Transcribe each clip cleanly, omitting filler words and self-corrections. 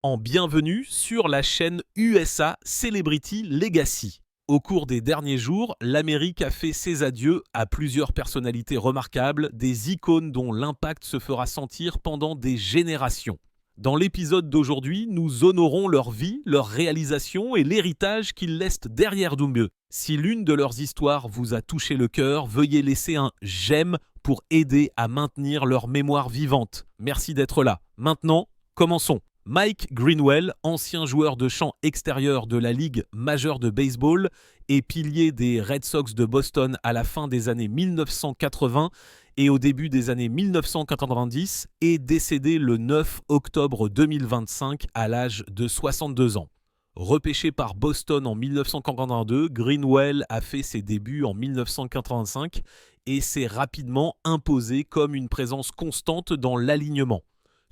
en bienvenue sur la chaîne USA Celebrity Legacy. Au cours des derniers jours, l'Amérique a fait ses adieux à plusieurs personnalités remarquables, des icônes dont l'impact se fera sentir pendant des générations. Dans l'épisode d'aujourd'hui, nous honorons leur vie, leurs réalisations et l'héritage qu'ils laissent derrière d'eux. Si l'une de leurs histoires vous a touché le cœur, veuillez laisser un « j'aime » pour aider à maintenir leur mémoire vivante. Merci d'être là. Maintenant, commençons. Mike Greenwell, ancien joueur de champ extérieur de la Ligue majeure de baseball et pilier des Red Sox de Boston à la fin des années 1980 et au début des années 1990, est décédé le 9 octobre 2025 à l'âge de 62 ans. Repêché par Boston en 1982, Greenwell a fait ses débuts en 1985 et s'est rapidement imposé comme une présence constante dans l'alignement.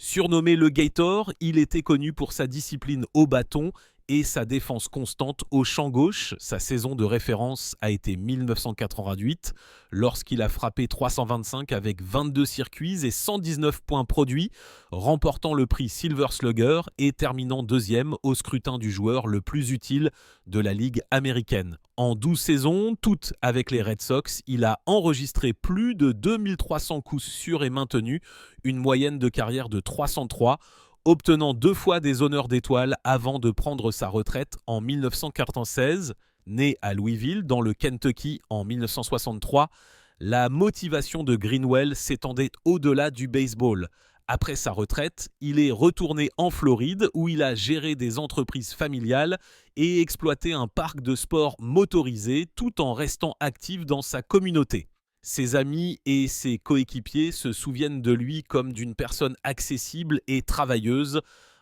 Surnommé le Gator, il était connu pour sa discipline au bâton et sa défense constante au champ gauche. Sa saison de référence a été 1988, lorsqu'il a frappé 325 avec 22 circuits et 119 points produits, remportant le prix Silver Slugger et terminant deuxième au scrutin du joueur le plus utile de la Ligue américaine. En 12 saisons, toutes avec les Red Sox, il a enregistré plus de 2300 coups sûrs et maintenus, une moyenne de carrière de 303, obtenant 2 fois des honneurs d'étoiles avant de prendre sa retraite en 1996. Né à Louisville, dans le Kentucky en 1963, la motivation de Greenwell s'étendait au-delà du baseball. Après sa retraite, il est retourné en Floride où il a géré des entreprises familiales et exploité un parc de sport motorisé tout en restant actif dans sa communauté. Ses amis et ses coéquipiers se souviennent de lui comme d'une personne accessible et travailleuse,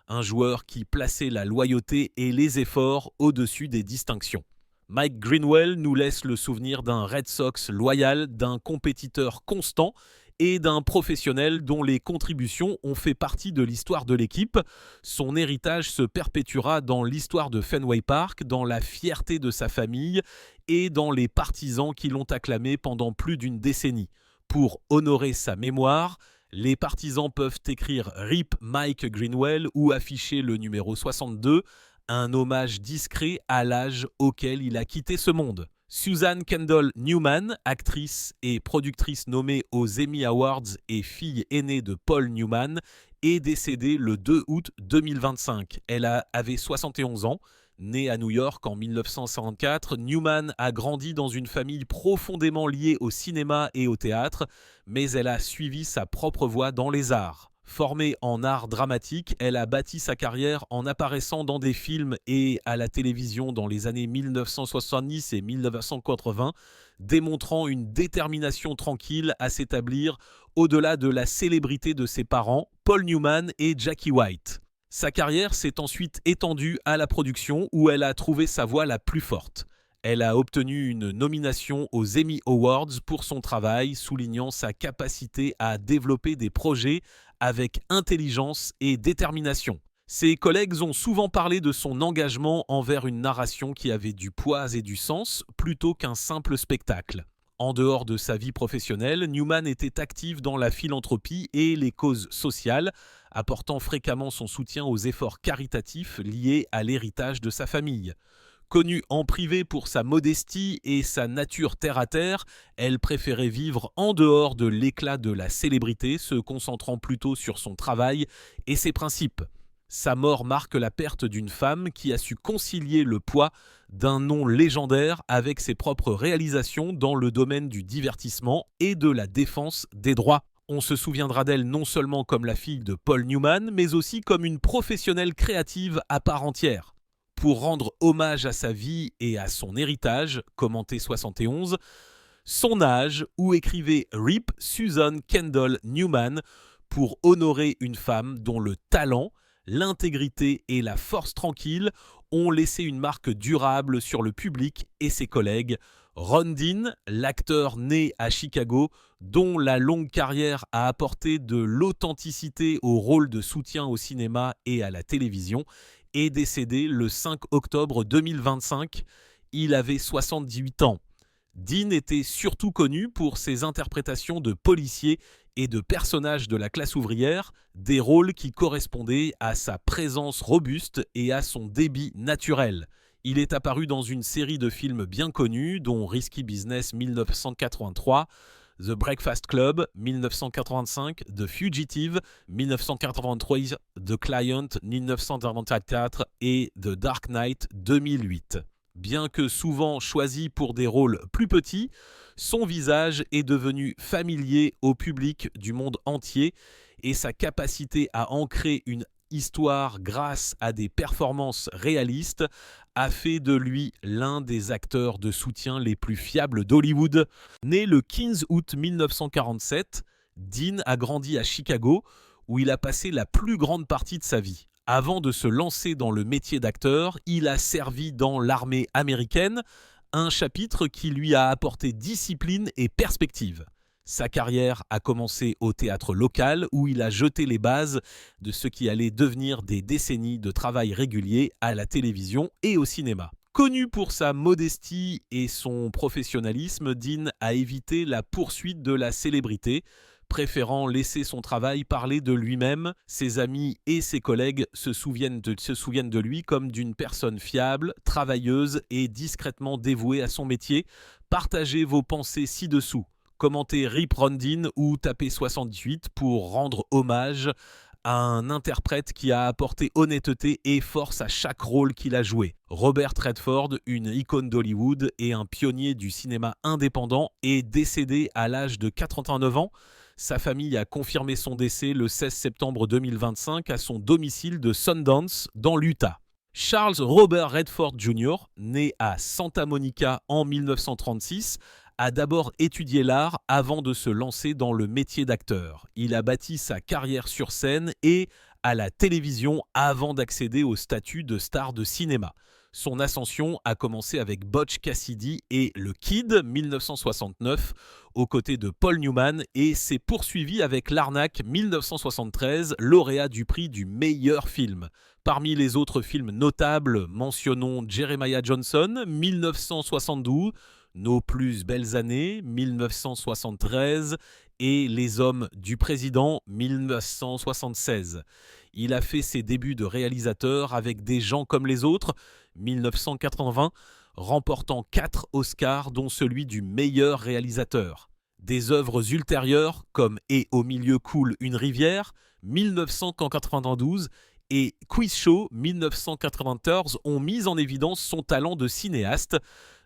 un joueur qui plaçait la loyauté et les efforts au-dessus des distinctions. Mike Greenwell nous laisse le souvenir d'un Red Sox loyal, d'un compétiteur constant et d'un professionnel dont les contributions ont fait partie de l'histoire de l'équipe. Son héritage se perpétuera dans l'histoire de Fenway Park, dans la fierté de sa famille et dans les partisans qui l'ont acclamé pendant plus d'une décennie. Pour honorer sa mémoire, les partisans peuvent écrire RIP Mike Greenwell ou afficher le numéro 62, un hommage discret à l'âge auquel il a quitté ce monde. Susan Kendall Newman, actrice et productrice nommée aux Emmy Awards et fille aînée de Paul Newman, est décédée le 2 août 2025. Elle avait 71 ans. Née à New York en 1954, Newman a grandi dans une famille profondément liée au cinéma et au théâtre, mais elle a suivi sa propre voie dans les arts. Formée en art dramatique, elle a bâti sa carrière en apparaissant dans des films et à la télévision dans les années 1970 et 1980, démontrant une détermination tranquille à s'établir au-delà de la célébrité de ses parents, Paul Newman et Jackie White. Sa carrière s'est ensuite étendue à la production où elle a trouvé sa voix la plus forte. Elle a obtenu une nomination aux Emmy Awards pour son travail, soulignant sa capacité à développer des projets avec intelligence et détermination. Ses collègues ont souvent parlé de son engagement envers une narration qui avait du poids et du sens plutôt qu'un simple spectacle. En dehors de sa vie professionnelle, Newman était active dans la philanthropie et les causes sociales, apportant fréquemment son soutien aux efforts caritatifs liés à l'héritage de sa famille. Connue en privé pour sa modestie et sa nature terre-à-terre, elle préférait vivre en dehors de l'éclat de la célébrité, se concentrant plutôt sur son travail et ses principes. Sa mort marque la perte d'une femme qui a su concilier le poids d'un nom légendaire avec ses propres réalisations dans le domaine du divertissement et de la défense des droits. On se souviendra d'elle non seulement comme la fille de Paul Newman, mais aussi comme une professionnelle créative à part entière. Pour rendre hommage à sa vie et à son héritage, commenté 71, son âge, où écrivait RIP Susan Kendall Newman pour honorer une femme dont le talent, l'intégrité et la force tranquille ont laissé une marque durable sur le public et ses collègues. Ron Dean, l'acteur né à Chicago, dont la longue carrière a apporté de l'authenticité au rôle de soutien au cinéma et à la télévision, est décédé le 5 octobre 2025. Il avait 78 ans. Dean était surtout connu pour ses interprétations de policiers et de personnages de la classe ouvrière, des rôles qui correspondaient à sa présence robuste et à son débit naturel. Il est apparu dans une série de films bien connus, dont Risky Business 1983, The Breakfast Club 1985, The Fugitive 1983, The Client 1994 et The Dark Knight 2008. Bien que souvent choisi pour des rôles plus petits, son visage est devenu familier au public du monde entier et sa capacité à ancrer une histoire grâce à des performances réalistes a fait de lui l'un des acteurs de soutien les plus fiables d'Hollywood. Né le 15 août 1947, Dean a grandi à Chicago où il a passé la plus grande partie de sa vie. Avant de se lancer dans le métier d'acteur, il a servi dans l'armée américaine, un chapitre qui lui a apporté discipline et perspective. Sa carrière a commencé au théâtre local où il a jeté les bases de ce qui allait devenir des décennies de travail régulier à la télévision et au cinéma. Connu pour sa modestie et son professionnalisme, Dean a évité la poursuite de la célébrité, préférant laisser son travail parler de lui-même. Ses amis et ses collègues se souviennent de lui comme d'une personne fiable, travailleuse et discrètement dévouée à son métier. Partagez vos pensées ci-dessous. Commentez Rip Rondin ou tapez 68 pour rendre hommage à un interprète qui a apporté honnêteté et force à chaque rôle qu'il a joué. Robert Redford, une icône d'Hollywood et un pionnier du cinéma indépendant, est décédé à l'âge de 89 ans. Sa famille a confirmé son décès le 16 septembre 2025 à son domicile de Sundance, dans l'Utah. Charles Robert Redford Jr., né à Santa Monica en 1936, a d'abord étudié l'art avant de se lancer dans le métier d'acteur. Il a bâti sa carrière sur scène et à la télévision avant d'accéder au statut de star de cinéma. Son ascension a commencé avec Butch Cassidy et Le Kid 1969 aux côtés de Paul Newman et s'est poursuivie avec L'Arnaque 1973, lauréat du prix du meilleur film. Parmi les autres films notables, mentionnons Jeremiah Johnson 1972, Nos plus belles années 1973 et Les hommes du président 1976. Il a fait ses débuts de réalisateur avec Des gens comme les autres 1980, remportant 4 Oscars dont celui du meilleur réalisateur. Des œuvres ultérieures comme Et au milieu coule une rivière 1992 et Quiz Show 1994 ont mis en évidence son talent de cinéaste.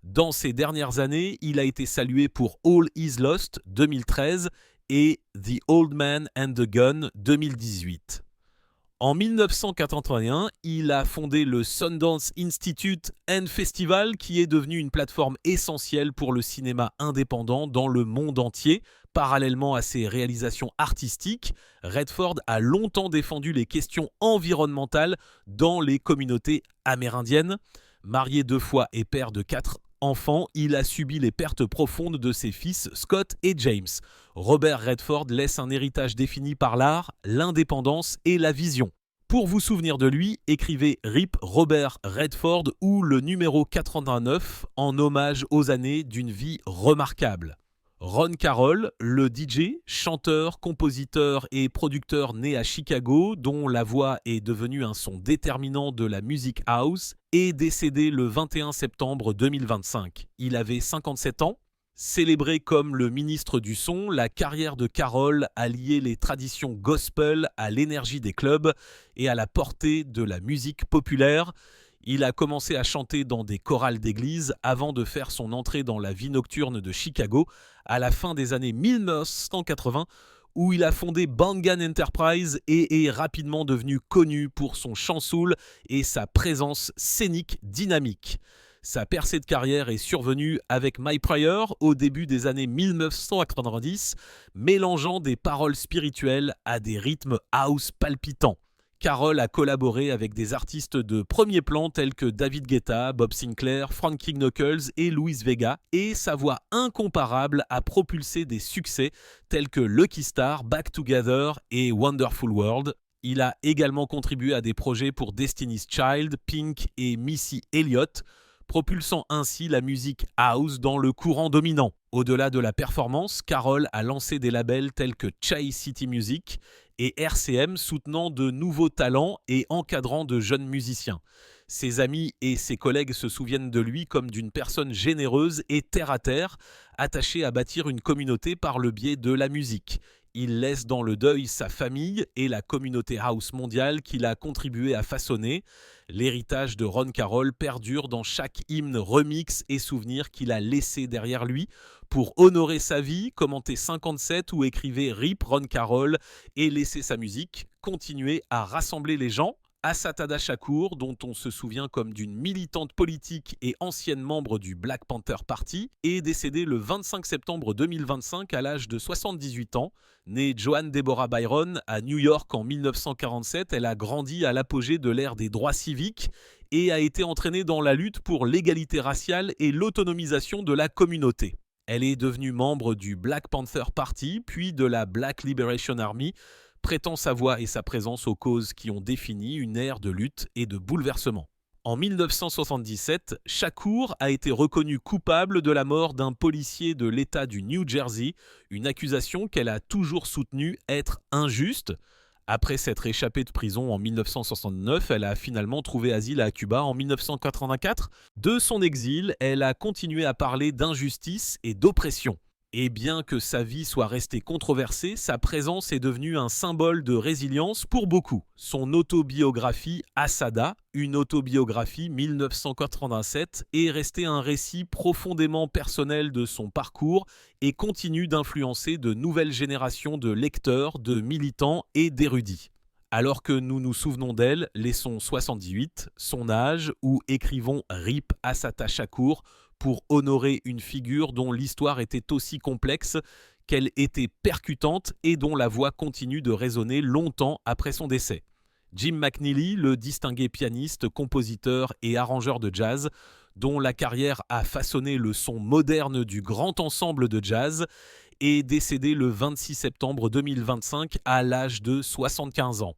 Dans ces dernières années, il a été salué pour All Is Lost 2013 et The Old Man and the Gun 2018. En 1981, il a fondé le Sundance Institute and Festival qui est devenu une plateforme essentielle pour le cinéma indépendant dans le monde entier. Parallèlement à ses réalisations artistiques, Redford a longtemps défendu les questions environnementales dans les communautés amérindiennes. Marié 2 fois et père de 4 enfant, il a subi les pertes profondes de ses fils Scott et James. Robert Redford laisse un héritage défini par l'art, l'indépendance et la vision. Pour vous souvenir de lui, écrivez RIP Robert Redford ou le numéro 89 en hommage aux années d'une vie remarquable. Ron Carroll, le DJ, chanteur, compositeur et producteur né à Chicago, dont la voix est devenue un son déterminant de la music house, est décédé le 21 septembre 2025. Il avait 57 ans. Célébré comme le ministre du son, la carrière de Carroll a lié les traditions gospel à l'énergie des clubs et à la portée de la musique populaire. Il a commencé à chanter dans des chorales d'église avant de faire son entrée dans la vie nocturne de Chicago à la fin des années 1980 où il a fondé Bangan Enterprise et est rapidement devenu connu pour son chant soul et sa présence scénique dynamique. Sa percée de carrière est survenue avec My Prayer au début des années 1990, mélangeant des paroles spirituelles à des rythmes house palpitants. Carroll a collaboré avec des artistes de premier plan tels que David Guetta, Bob Sinclair, Frankie Knuckles et Louis Vega, et sa voix incomparable a propulsé des succès tels que Lucky Star, Back Together et Wonderful World. Il a également contribué à des projets pour Destiny's Child, Pink et Missy Elliott. propulsant ainsi la musique house dans le courant dominant. Au-delà de la performance, Carroll a lancé des labels tels que Chai City Music et RCM, soutenant de nouveaux talents et encadrant de jeunes musiciens. Ses amis et ses collègues se souviennent de lui comme d'une personne généreuse et terre-à-terre, attachée à bâtir une communauté par le biais de la musique. Il laisse dans le deuil sa famille et la communauté house mondiale qu'il a contribué à façonner. L'héritage de Ron Carroll perdure dans chaque hymne, remix et souvenir qu'il a laissé derrière lui. Pour honorer sa vie, commenter 57 ou écrivez RIP Ron Carroll et laisser sa musique, continuer à rassembler les gens. Assata Shakur, dont on se souvient comme d'une militante politique et ancienne membre du Black Panther Party, est décédée le 25 septembre 2025 à l'âge de 78 ans. Née Joan Deborah Byron à New York en 1947, elle a grandi à l'apogée de l'ère des droits civiques et a été entraînée dans la lutte pour l'égalité raciale et l'autonomisation de la communauté. Elle est devenue membre du Black Panther Party, puis de la Black Liberation Army, prêtant sa voix et sa présence aux causes qui ont défini une ère de lutte et de bouleversement. En 1977, Shakur a été reconnu coupable de la mort d'un policier de l'État du New Jersey, une accusation qu'elle a toujours soutenue être injuste. Après s'être échappée de prison en 1969, elle a finalement trouvé asile à Cuba en 1984. De son exil, elle a continué à parler d'injustice et d'oppression. Et bien que sa vie soit restée controversée, sa présence est devenue un symbole de résilience pour beaucoup. Son autobiographie Assata, une autobiographie 1987, est restée un récit profondément personnel de son parcours et continue d'influencer de nouvelles générations de lecteurs, de militants et d'érudits. Alors que nous nous souvenons d'elle, laissons 78, son âge, ou écrivons RIP Assata Shakur pour honorer une figure dont l'histoire était aussi complexe qu'elle était percutante et dont la voix continue de résonner longtemps après son décès. Jim McNeely, le distingué pianiste, compositeur et arrangeur de jazz, dont la carrière a façonné le son moderne du grand ensemble de jazz, est décédé le 26 septembre 2025 à l'âge de 75 ans.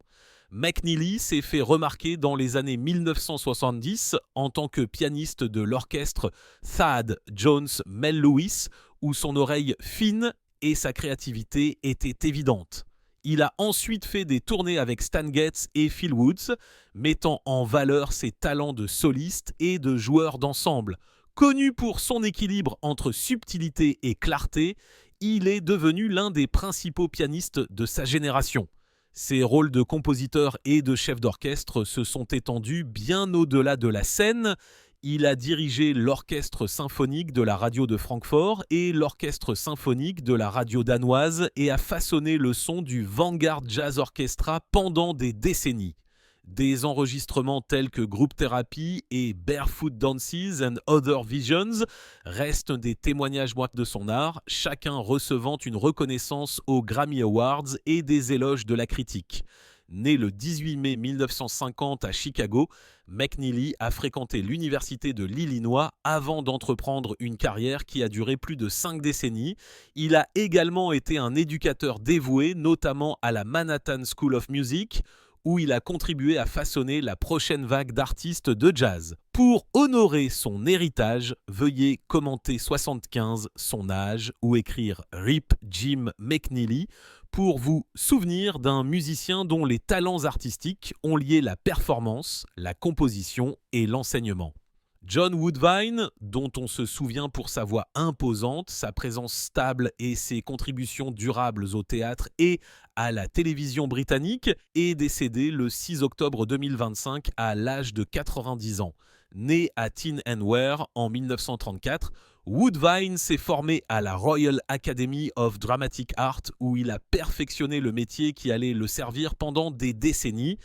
McNeely s'est fait remarquer dans les années 1970 en tant que pianiste de l'orchestre Thad Jones Mel Lewis, où son oreille fine et sa créativité étaient évidentes. Il a ensuite fait des tournées avec Stan Getz et Phil Woods, mettant en valeur ses talents de soliste et de joueur d'ensemble. Connu pour son équilibre entre subtilité et clarté, il est devenu l'un des principaux pianistes de sa génération. Ses rôles de compositeur et de chef d'orchestre se sont étendus bien au-delà de la scène. Il a dirigé l'orchestre symphonique de la radio de Francfort et l'orchestre symphonique de la radio danoise et a façonné le son du Vanguard Jazz Orchestra pendant des décennies. Des enregistrements tels que Group Therapy et Barefoot Dances and Other Visions restent des témoignages de son art, chacun recevant une reconnaissance aux Grammy Awards et des éloges de la critique. Né le 18 mai 1950 à Chicago, McNeely a fréquenté l'université de l'Illinois avant d'entreprendre une carrière qui a duré plus de 5 décennies. Il a également été un éducateur dévoué, notamment à la Manhattan School of Music, où il a contribué à façonner la prochaine vague d'artistes de jazz. Pour honorer son héritage, veuillez commenter 75, son âge, ou écrire RIP Jim McNeely pour vous souvenir d'un musicien dont les talents artistiques ont lié la performance, la composition et l'enseignement. John Woodvine, dont on se souvient pour sa voix imposante, sa présence stable et ses contributions durables au théâtre et à la télévision britannique, est décédé le 6 octobre 2025 à l'âge de 90 ans. Né à Tin and Wear en 1934, Woodvine s'est formé à la Royal Academy of Dramatic Art où il a perfectionné le métier qui allait le servir pendant des décennies.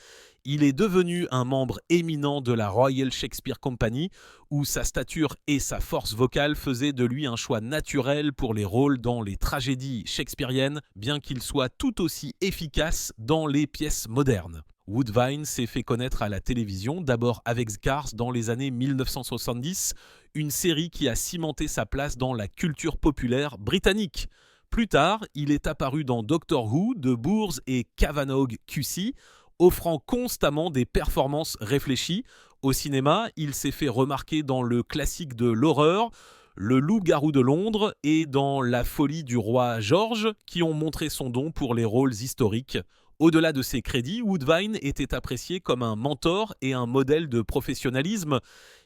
Il est devenu un membre éminent de la Royal Shakespeare Company, où sa stature et sa force vocale faisaient de lui un choix naturel pour les rôles dans les tragédies shakespeariennes, bien qu'il soit tout aussi efficace dans les pièces modernes. Woodvine s'est fait connaître à la télévision, d'abord avec Scars dans les années 1970, une série qui a cimenté sa place dans la culture populaire britannique. Plus tard, il est apparu dans Doctor Who de Bours et Cavanagh QC, offrant constamment des performances réfléchies, Au cinéma, il s'est fait remarquer dans le classique de l'horreur, Le Loup-garou de Londres et dans La folie du roi George, qui ont montré son don pour les rôles historiques. Au-delà de ses crédits, Woodvine était apprécié comme un mentor et un modèle de professionnalisme.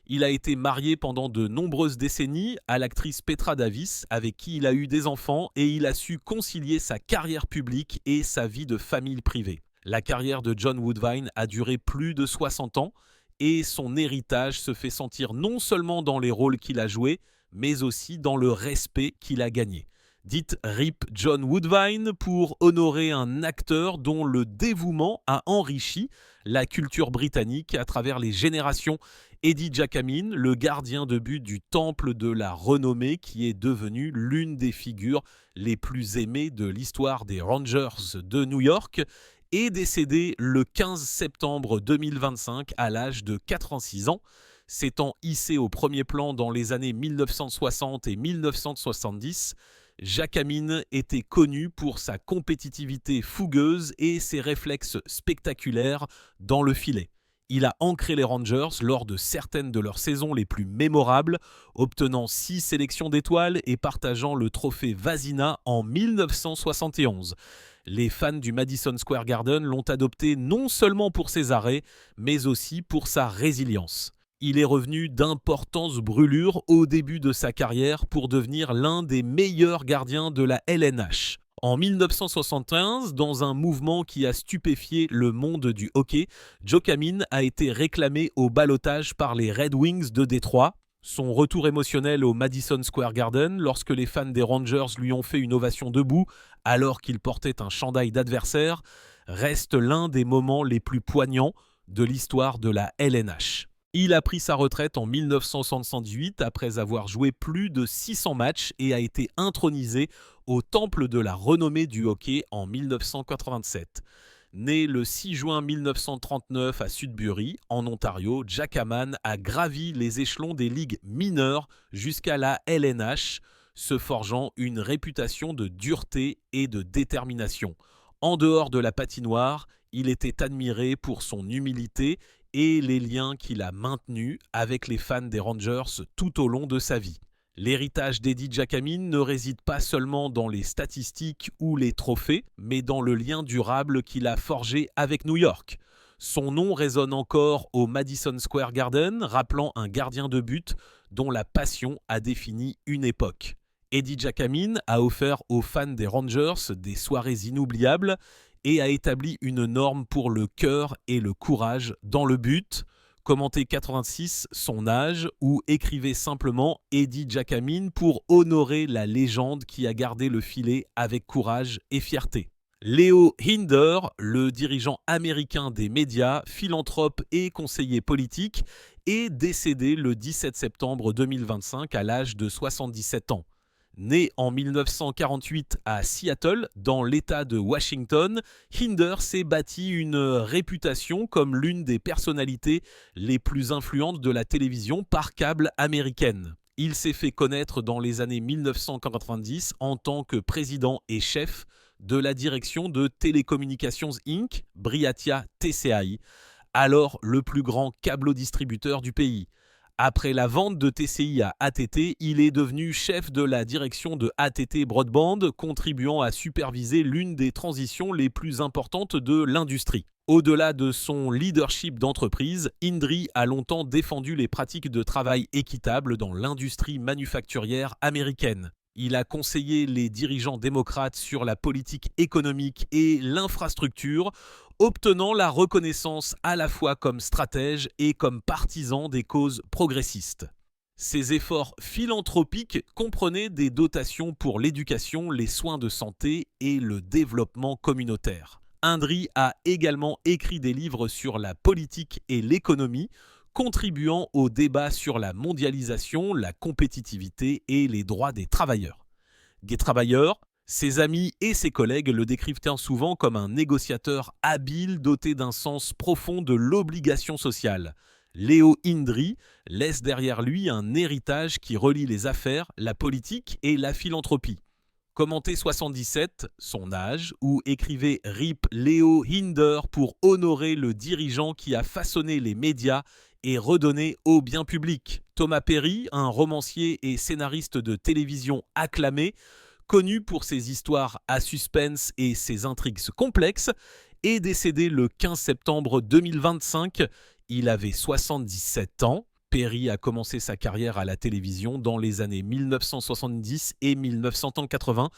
Il a été marié pendant de nombreuses décennies à l'actrice Petra Davis, avec qui il a eu des enfants, et il a su concilier sa carrière publique et sa vie de famille privée. La carrière de John Woodvine a duré plus de 60 ans, et son héritage se fait sentir non seulement dans les rôles qu'il a joués, mais aussi dans le respect qu'il a gagné. Dites RIP John Woodvine pour honorer un acteur dont le dévouement a enrichi la culture britannique à travers les générations. Eddie Jackamin, le gardien de but du Temple de la Renommée, qui est devenu l'une des figures les plus aimées de l'histoire des Rangers de New York, est décédé le 15 septembre 2025 à l'âge de 86 ans. S'étant hissé au premier plan dans les années 1960 et 1970, Jackamin était connu pour sa compétitivité fougueuse et ses réflexes spectaculaires dans le filet. Il a ancré les Rangers lors de certaines de leurs saisons les plus mémorables, obtenant 6 sélections d'étoiles et partageant le trophée Vezina en 1971. Les fans du Madison Square Garden l'ont adopté non seulement pour ses arrêts, mais aussi pour sa résilience. Il est revenu d'importantes brûlures au début de sa carrière pour devenir l'un des meilleurs gardiens de la LNH. En 1975, dans un mouvement qui a stupéfié le monde du hockey, Jackamin a été réclamé au ballottage par les Red Wings de Détroit. Son retour émotionnel au Madison Square Garden lorsque les fans des Rangers lui ont fait une ovation debout alors qu'il portait un chandail d'adversaire reste l'un des moments les plus poignants de l'histoire de la LNH. Il a pris sa retraite en 1978 après avoir joué plus de 600 matchs et a été intronisé au Temple de la Renommée du hockey en 1987. Né le 6 juin 1939 à Sudbury, en Ontario, Jackaman a gravi les échelons des ligues mineures jusqu'à la LNH, se forgeant une réputation de dureté et de détermination. En dehors de la patinoire, il était admiré pour son humilité et les liens qu'il a maintenus avec les fans des Rangers tout au long de sa vie. L'héritage d'Eddie Jackamin ne réside pas seulement dans les statistiques ou les trophées, mais dans le lien durable qu'il a forgé avec New York. Son nom résonne encore au Madison Square Garden, rappelant un gardien de but dont la passion a défini une époque. Eddie Jackamin a offert aux fans des Rangers des soirées inoubliables et a établi une norme pour le cœur et le courage dans le but. Commentez 86 son âge ou écrivez simplement Eddie Jackamin pour honorer la légende qui a gardé le filet avec courage et fierté. Leo Hinder, le dirigeant américain des médias, philanthrope et conseiller politique, est décédé le 17 septembre 2025 à l'âge de 77 ans. Né en 1948 à Seattle, dans l'État de Washington, Hinder s'est bâti une réputation comme l'une des personnalités les plus influentes de la télévision par câble américaine. Il s'est fait connaître dans les années 1990 en tant que président et chef de la direction de Télécommunications Inc., Briatia TCI, alors le plus grand câblodistributeur du pays. Après la vente de TCI à AT&T, il est devenu chef de la direction de AT&T Broadband, contribuant à superviser l'une des transitions les plus importantes de l'industrie. Au-delà de son leadership d'entreprise, Hindry a longtemps défendu les pratiques de travail équitable dans l'industrie manufacturière américaine. Il a conseillé les dirigeants démocrates sur la politique économique et l'infrastructure, obtenant la reconnaissance à la fois comme stratège et comme partisan des causes progressistes. Ses efforts philanthropiques comprenaient des dotations pour l'éducation, les soins de santé et le développement communautaire. Hindry a également écrit des livres sur la politique et l'économie, contribuant au débat sur la mondialisation, la compétitivité et les droits des travailleurs. Ses amis et ses collègues le décrivent souvent comme un négociateur habile doté d'un sens profond de l'obligation sociale. Leo Hindry laisse derrière lui un héritage qui relie les affaires, la politique et la philanthropie. Commenté 77, son âge, où écrivait Rip Leo Hinder pour honorer le dirigeant qui a façonné les médias et redonné au bien public. Thomas Perry, un romancier et scénariste de télévision acclamé, connu pour ses histoires à suspense et ses intrigues complexes, est décédé le 15 septembre 2025. Il avait 77 ans. Perry a commencé sa carrière à la télévision dans les années 1970 et 1980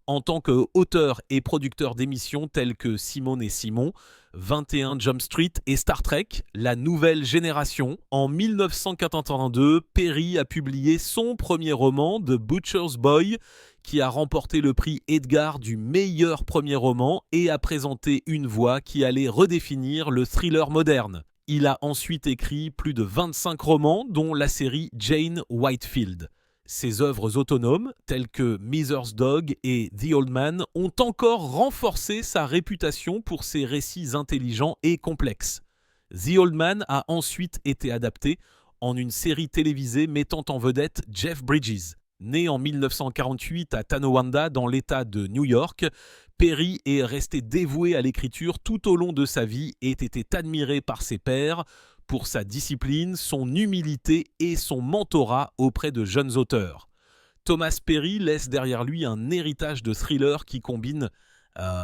en tant qu'auteur et producteur d'émissions telles que Simone et Simon, 21 Jump Street et Star Trek, la nouvelle génération. En 1982, Perry a publié son premier roman, The Butcher's Boy, qui a remporté le prix Edgar du meilleur premier roman et a présenté une voix qui allait redéfinir le thriller moderne. Il a ensuite écrit plus de 25 romans, dont la série Jane Whitefield. Ses œuvres autonomes, telles que Mother's Dog et The Old Man, ont encore renforcé sa réputation pour ses récits intelligents et complexes. The Old Man a ensuite été adapté en une série télévisée mettant en vedette Jeff Bridges. Né en 1948 à Tonawanda dans l'État de New York, Perry est resté dévoué à l'écriture tout au long de sa vie et était admiré par ses pairs pour sa discipline, son humilité et son mentorat auprès de jeunes auteurs. Thomas Perry laisse derrière lui un héritage de thriller qui combine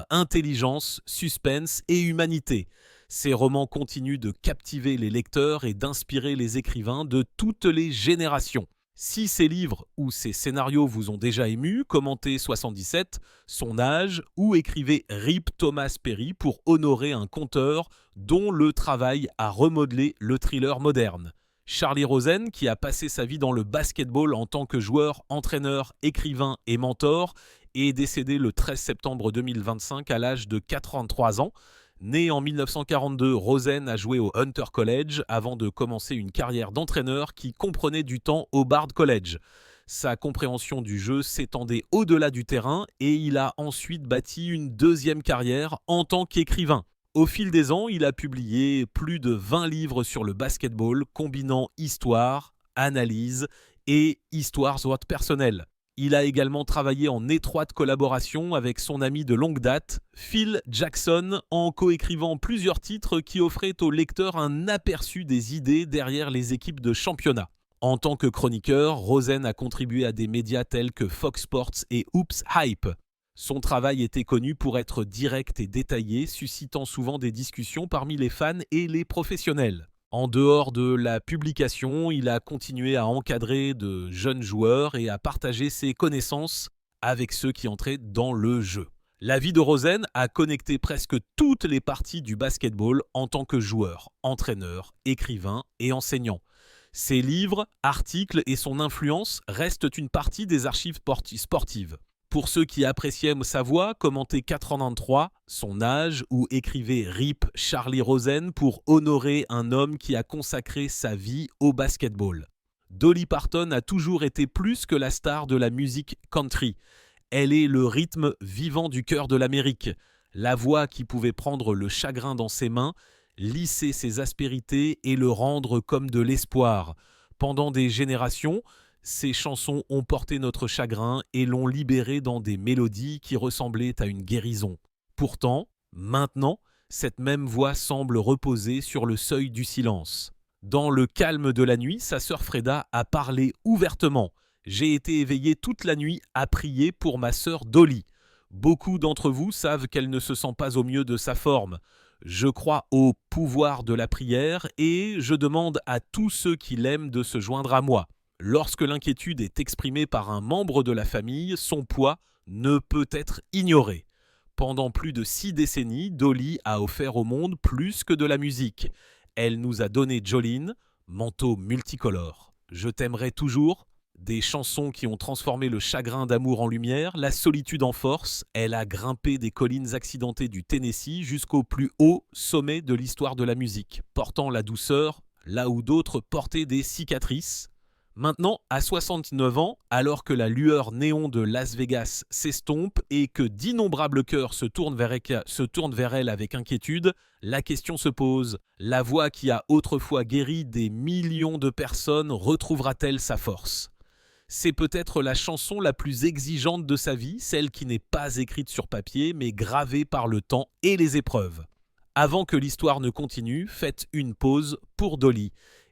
intelligence, suspense et humanité. Ses romans continuent de captiver les lecteurs et d'inspirer les écrivains de toutes les générations. Si ces livres ou ces scénarios vous ont déjà ému, commentez 77, son âge, ou écrivez Rip Thomas Perry pour honorer un conteur dont le travail a remodelé le thriller moderne. Charlie Rosen, qui a passé sa vie dans le basketball en tant que joueur, entraîneur, écrivain et mentor, est décédé le 13 septembre 2025 à l'âge de 83 ans. Né en 1942, Rosen a joué au Hunter College avant de commencer une carrière d'entraîneur qui comprenait du temps au Bard College. Sa compréhension du jeu s'étendait au-delà du terrain et il a ensuite bâti une deuxième carrière en tant qu'écrivain. Au fil des ans, il a publié plus de 20 livres sur le basketball combinant histoire, analyse et histoires personnelles. Il a également travaillé en étroite collaboration avec son ami de longue date, Phil Jackson, en coécrivant plusieurs titres qui offraient aux lecteurs un aperçu des idées derrière les équipes de championnat. En tant que chroniqueur, Rosen a contribué à des médias tels que Fox Sports et Oops Hype. Son travail était connu pour être direct et détaillé, suscitant souvent des discussions parmi les fans et les professionnels. En dehors de la publication, il a continué à encadrer de jeunes joueurs et à partager ses connaissances avec ceux qui entraient dans le jeu. La vie de Rosen a connecté presque toutes les parties du basketball en tant que joueur, entraîneur, écrivain et enseignant. Ses livres, articles et son influence restent une partie des archives sportives. Pour ceux qui appréciaient sa voix, commentez 493, son âge, ou écrivez Rip Charlie Rosen pour honorer un homme qui a consacré sa vie au basketball. Dolly Parton a toujours été plus que la star de la musique country. Elle est le rythme vivant du cœur de l'Amérique, la voix qui pouvait prendre le chagrin dans ses mains, lisser ses aspérités et le rendre comme de l'espoir. Pendant des générations, ces chansons ont porté notre chagrin et l'ont libéré dans des mélodies qui ressemblaient à une guérison. Pourtant, maintenant, cette même voix semble reposer sur le seuil du silence. Dans le calme de la nuit, sa sœur Freda a parlé ouvertement. « J'ai été éveillée toute la nuit à prier pour ma sœur Dolly. Beaucoup d'entre vous savent qu'elle ne se sent pas au mieux de sa forme. Je crois au pouvoir de la prière et je demande à tous ceux qui l'aiment de se joindre à moi. Lorsque l'inquiétude est exprimée par un membre de la famille, son poids ne peut être ignoré. Pendant plus de 6 décennies, Dolly a offert au monde plus que de la musique. Elle nous a donné Jolene, manteau multicolore. Je t'aimerai toujours. Des chansons qui ont transformé le chagrin d'amour en lumière, la solitude en force. Elle a grimpé des collines accidentées du Tennessee jusqu'au plus haut sommet de l'histoire de la musique, portant la douceur là où d'autres portaient des cicatrices. Maintenant, à 69 ans, alors que la lueur néon de Las Vegas s'estompe et que d'innombrables cœurs se tournent vers elle avec inquiétude, la question se pose. La voix qui a autrefois guéri des millions de personnes retrouvera-t-elle sa force ? C'est peut-être la chanson la plus exigeante de sa vie, celle qui n'est pas écrite sur papier, mais gravée par le temps et les épreuves. Avant que l'histoire ne continue, faites une pause pour Dolly.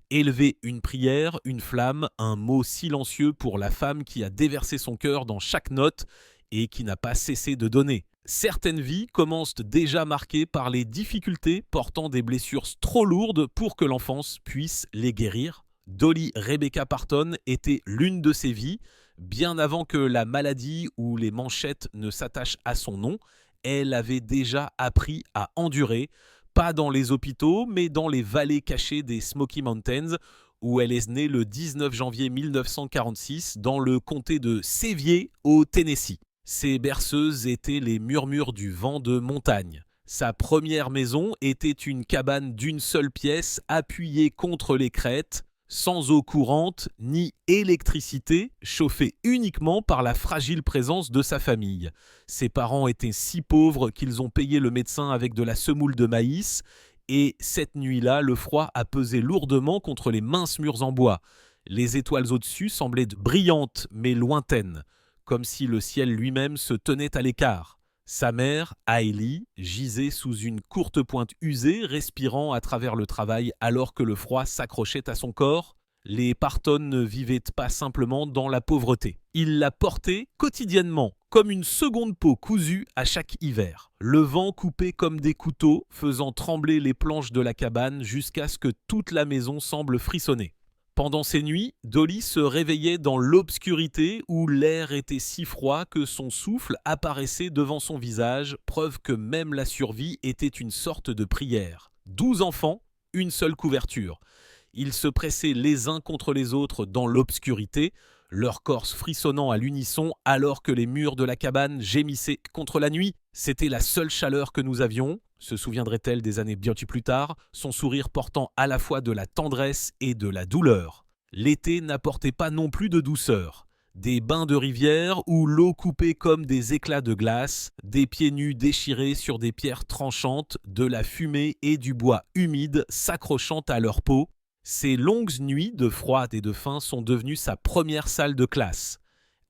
Élevez une prière, une flamme, un mot silencieux pour la femme qui a déversé son cœur dans chaque note et qui n'a pas cessé de donner. Certaines vies commencent déjà marquées par les difficultés portant des blessures trop lourdes pour que l'enfance puisse les guérir. Dolly Rebecca Parton était l'une de ces vies. Bien avant que la maladie ou les manchettes ne s'attachent à son nom, elle avait déjà appris à endurer, pas dans les hôpitaux, mais dans les vallées cachées des Smoky Mountains, où elle est née le 19 janvier 1946 dans le comté de Sevier, au Tennessee. Ses berceuses étaient les murmures du vent de montagne. Sa première maison était une cabane d'une seule pièce appuyée contre les crêtes, sans eau courante ni électricité, chauffée uniquement par la fragile présence de sa famille. Ses parents étaient si pauvres qu'ils ont payé le médecin avec de la semoule de maïs, et cette nuit-là, le froid a pesé lourdement contre les minces murs en bois. Les étoiles au-dessus semblaient brillantes mais lointaines, comme si le ciel lui-même se tenait à l'écart. Sa mère, Hailey, gisait sous une courte pointe usée, respirant à travers le travail alors que le froid s'accrochait à son corps. Les Parton ne vivaient pas simplement dans la pauvreté. Ils la portaient quotidiennement, comme une seconde peau cousue à chaque hiver. Le vent coupait comme des couteaux, faisant trembler les planches de la cabane jusqu'à ce que toute la maison semble frissonner. Pendant ces nuits, Dolly se réveillait dans l'obscurité où l'air était si froid que son souffle apparaissait devant son visage, preuve que même la survie était une sorte de prière. 12 enfants, une seule couverture. Ils se pressaient les uns contre les autres dans l'obscurité, leur corps frissonnant à l'unisson alors que les murs de la cabane gémissaient contre la nuit. C'était la seule chaleur que nous avions, se souviendrait-elle des années bien plus tard, son sourire portant à la fois de la tendresse et de la douleur. L'été n'apportait pas non plus de douceur. Des bains de rivière où l'eau coupait comme des éclats de glace, des pieds nus déchirés sur des pierres tranchantes, de la fumée et du bois humide s'accrochant à leur peau. Ces longues nuits de froid et de faim sont devenues sa première salle de classe.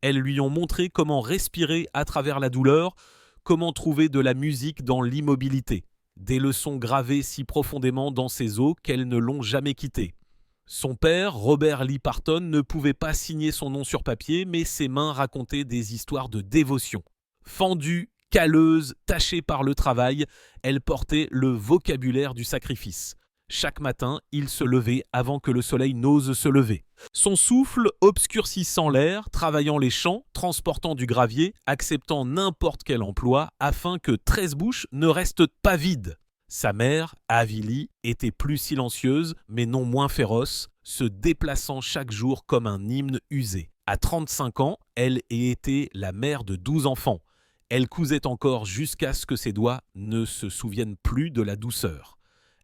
Elles lui ont montré comment respirer à travers la douleur, comment trouver de la musique dans l'immobilité. Des leçons gravées si profondément dans ses os qu'elles ne l'ont jamais quitté. Son père, Robert Lee Parton, ne pouvait pas signer son nom sur papier, mais ses mains racontaient des histoires de dévotion. Fendue, calleuse, tachée par le travail, elle portait le vocabulaire du sacrifice. Chaque matin, il se levait avant que le soleil n'ose se lever. Son souffle obscurcissant l'air, travaillant les champs, transportant du gravier, acceptant n'importe quel emploi afin que 13 bouches ne restent pas vides. Sa mère, Avili, était plus silencieuse mais non moins féroce, se déplaçant chaque jour comme un hymne usé. À 35 ans, elle était la mère de 12 enfants. Elle cousait encore jusqu'à ce que ses doigts ne se souviennent plus de la douceur.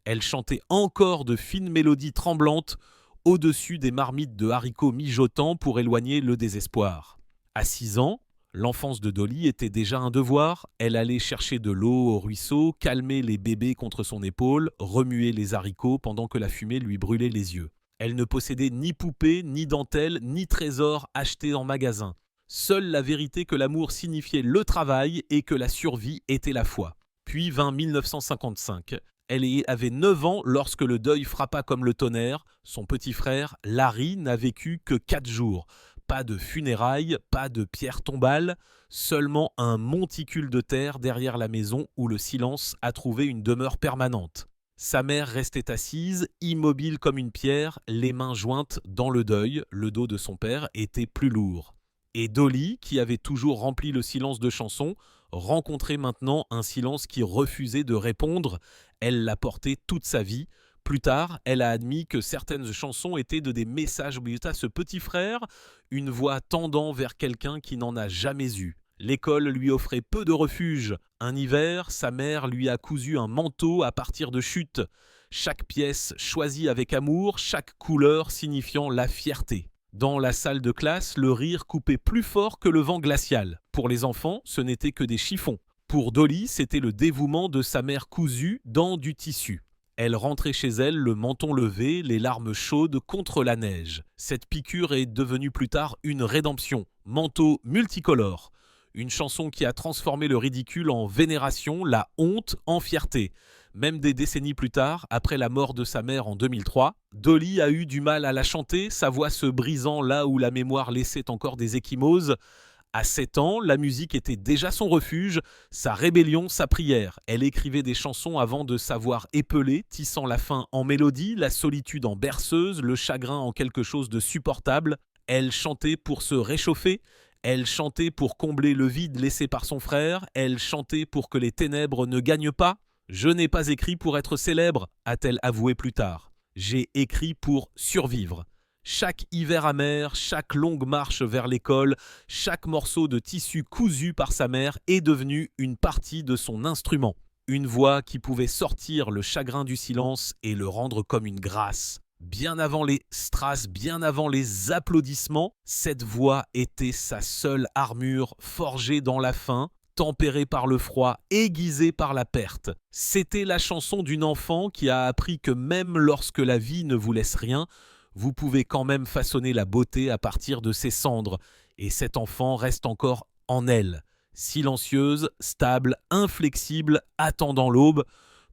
Elle chantait encore de fines mélodies tremblantes au-dessus des marmites de haricots mijotants pour éloigner le désespoir. À 6 ans, l'enfance de Dolly était déjà un devoir. Elle allait chercher de l'eau au ruisseau, calmer les bébés contre son épaule, remuer les haricots pendant que la fumée lui brûlait les yeux. Elle ne possédait ni poupée, ni dentelle, ni trésor acheté en magasin. Seule la vérité que l'amour signifiait le travail et que la survie était la foi. Puis vint 1955. Elle avait 9 ans lorsque le deuil frappa comme le tonnerre. Son petit frère, Larry, n'a vécu que 4 jours. Pas de funérailles, pas de pierre tombale, seulement un monticule de terre derrière la maison où le silence a trouvé une demeure permanente. Sa mère restait assise, immobile comme une pierre, les mains jointes dans le deuil. Le dos de son père était plus lourd. Et Dolly, qui avait toujours rempli le silence de chansons, rencontrait maintenant un silence qui refusait de répondre. Elle l'a porté toute sa vie. Plus tard, elle a admis que certaines chansons étaient des messages à ce petit frère, une voix tendant vers quelqu'un qui n'en a jamais eu. L'école lui offrait peu de refuge. Un hiver, sa mère lui a cousu un manteau à partir de chutes. Chaque pièce choisie avec amour, chaque couleur signifiant la fierté. Dans la salle de classe, le rire coupait plus fort que le vent glacial. Pour les enfants, ce n'était que des chiffons. Pour Dolly, c'était le dévouement de sa mère cousue dans du tissu. Elle rentrait chez elle, le menton levé, les larmes chaudes contre la neige. Cette piqûre est devenue plus tard une rédemption, manteau multicolore. Une chanson qui a transformé le ridicule en vénération, la honte en fierté. Même des décennies plus tard, après la mort de sa mère en 2003, Dolly a eu du mal à la chanter, sa voix se brisant là où la mémoire laissait encore des ecchymoses. À 7 ans, la musique était déjà son refuge, sa rébellion, sa prière. Elle écrivait des chansons avant de savoir épeler, tissant la faim en mélodie, la solitude en berceuse, le chagrin en quelque chose de supportable. Elle chantait pour se réchauffer, elle chantait pour combler le vide laissé par son frère, elle chantait pour que les ténèbres ne gagnent pas. « Je n'ai pas écrit pour être célèbre », a-t-elle avoué plus tard. « J'ai écrit pour survivre ». Chaque hiver amer, chaque longue marche vers l'école, chaque morceau de tissu cousu par sa mère est devenu une partie de son instrument. Une voix qui pouvait sortir le chagrin du silence et le rendre comme une grâce. Bien avant les strass, bien avant les applaudissements, cette voix était sa seule armure forgée dans la faim, tempérée par le froid, aiguisée par la perte. C'était la chanson d'une enfant qui a appris que même lorsque la vie ne vous laisse rien, vous pouvez quand même façonner la beauté à partir de ses cendres. Et cet enfant reste encore en elle, silencieuse, stable, inflexible, attendant l'aube.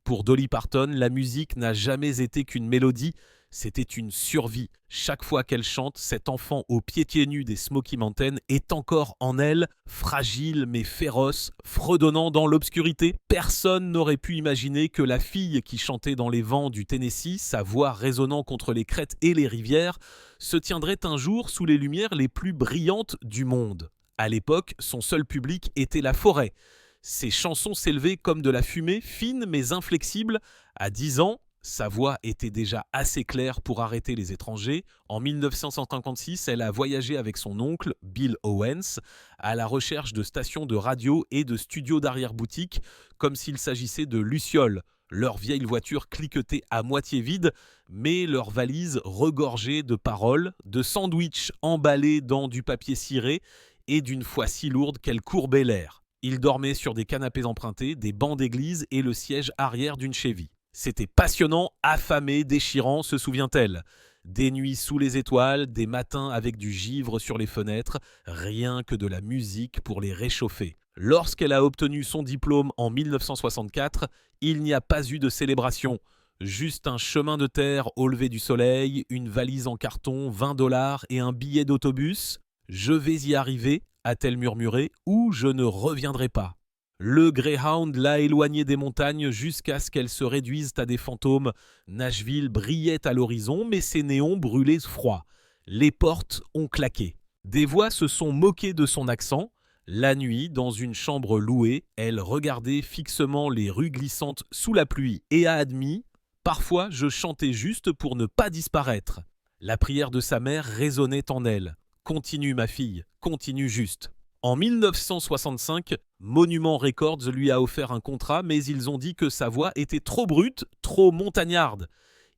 Pour Dolly Parton, la musique n'a jamais été qu'une mélodie, c'était une survie. Chaque fois qu'elle chante, cet enfant aux pieds nus des Smoky Mountains est encore en elle, fragile mais féroce, fredonnant dans l'obscurité. Personne n'aurait pu imaginer que la fille qui chantait dans les vents du Tennessee, sa voix résonnant contre les crêtes et les rivières, se tiendrait un jour sous les lumières les plus brillantes du monde. À l'époque, son seul public était la forêt. Ses chansons s'élevaient comme de la fumée, fine mais inflexible. À 10 ans, sa voix était déjà assez claire pour arrêter les étrangers. En 1956, elle a voyagé avec son oncle, Bill Owens, à la recherche de stations de radio et de studios d'arrière-boutique, comme s'il s'agissait de lucioles. Leur vieille voiture cliquetait à moitié vide, mais leurs valises regorgeaient de paroles, de sandwichs emballés dans du papier ciré et d'une foi si lourde qu'elle courbait l'air. Ils dormaient sur des canapés empruntés, des bancs d'église et le siège arrière d'une Chevy. C'était passionnant, affamé, déchirant, se souvient-elle. Des nuits sous les étoiles, des matins avec du givre sur les fenêtres, rien que de la musique pour les réchauffer. Lorsqu'elle a obtenu son diplôme en 1964, il n'y a pas eu de célébration. Juste un chemin de terre au lever du soleil, une valise en carton, 20 $ et un billet d'autobus. « Je vais y arriver », a-t-elle murmuré, « ou je ne reviendrai pas ». Le Greyhound l'a éloignée des montagnes jusqu'à ce qu'elles se réduisent à des fantômes. Nashville brillait à l'horizon, mais ses néons brûlaient froid. Les portes ont claqué. Des voix se sont moquées de son accent. La nuit, dans une chambre louée, elle regardait fixement les rues glissantes sous la pluie et a admis « Parfois, je chantais juste pour ne pas disparaître ». La prière de sa mère résonnait en elle. « Continue ma fille, continue juste ». En 1965, Monument Records lui a offert un contrat, mais ils ont dit que sa voix était trop brute, trop montagnarde.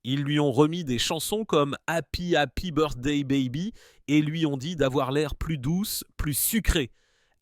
Ils lui ont remis des chansons comme « Happy Happy Birthday Baby » et lui ont dit d'avoir l'air plus douce, plus sucrée.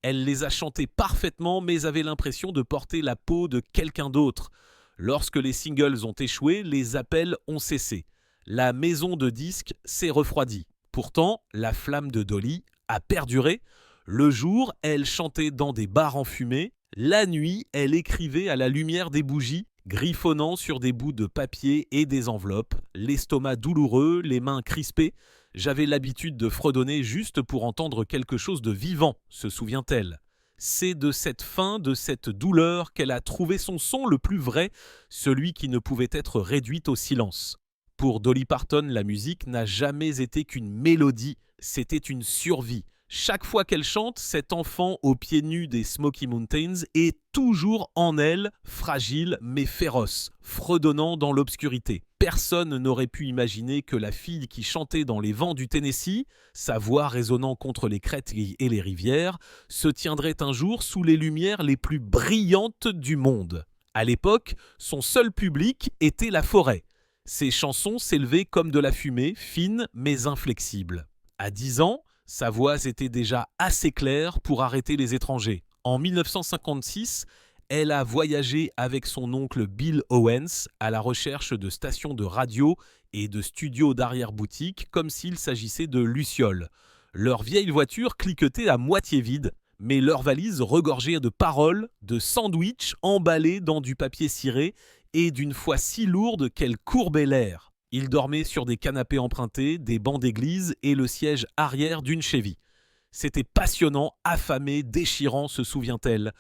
Elle les a chantées parfaitement, mais avait l'impression de porter la peau de quelqu'un d'autre. Lorsque les singles ont échoué, les appels ont cessé. La maison de disques s'est refroidie. Pourtant, la flamme de Dolly a perduré. Le jour, elle chantait dans des bars enfumés. La nuit, elle écrivait à la lumière des bougies, griffonnant sur des bouts de papier et des enveloppes, l'estomac douloureux, les mains crispées. J'avais l'habitude de fredonner juste pour entendre quelque chose de vivant, se souvient-elle. C'est de cette faim, de cette douleur qu'elle a trouvé son son le plus vrai, celui qui ne pouvait être réduit au silence. Pour Dolly Parton, la musique n'a jamais été qu'une mélodie, c'était une survie. Chaque fois qu'elle chante, cet enfant aux pieds nus des Smoky Mountains est toujours en elle, fragile mais féroce, fredonnant dans l'obscurité. Personne n'aurait pu imaginer que la fille qui chantait dans les vents du Tennessee, sa voix résonnant contre les crêtes et les rivières, se tiendrait un jour sous les lumières les plus brillantes du monde. À l'époque, son seul public était la forêt. Ses chansons s'élevaient comme de la fumée, fine mais inflexible. À 10 ans, sa voix était déjà assez claire pour arrêter les étrangers. En 1956, Elle a voyagé avec son oncle Bill Owens à la recherche de stations de radio et de studios d'arrière-boutique comme s'il s'agissait de lucioles. Leur vieille voiture cliquetait à moitié vide, mais leurs valises regorgeaient de paroles, de sandwichs emballés dans du papier ciré et d'une foi si lourde qu'elle courbait l'air. Ils dormaient sur des canapés empruntés, des bancs d'église et le siège arrière d'une Chevy. C'était passionnant, affamé, déchirant, se souvient-elle.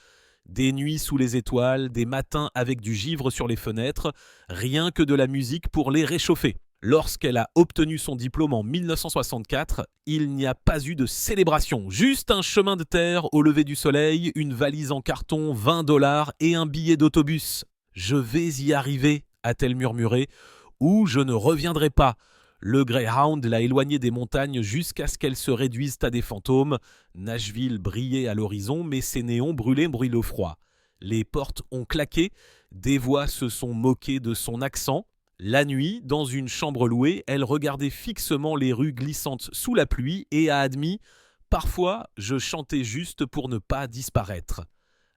Des nuits sous les étoiles, des matins avec du givre sur les fenêtres, rien que de la musique pour les réchauffer. Lorsqu'elle a obtenu son diplôme en 1964, il n'y a pas eu de célébration, juste un chemin de terre au lever du soleil, une valise en carton, 20 $ et un billet d'autobus. « Je vais y arriver », a-t-elle murmuré, « ou je ne reviendrai pas ». Le Greyhound l'a éloignée des montagnes jusqu'à ce qu'elles se réduisent à des fantômes. Nashville brillait à l'horizon, mais ses néons brûlaient brûle froid. Les portes ont claqué, des voix se sont moquées de son accent. La nuit, dans une chambre louée, elle regardait fixement les rues glissantes sous la pluie et a admis « Parfois, je chantais juste pour ne pas disparaître ».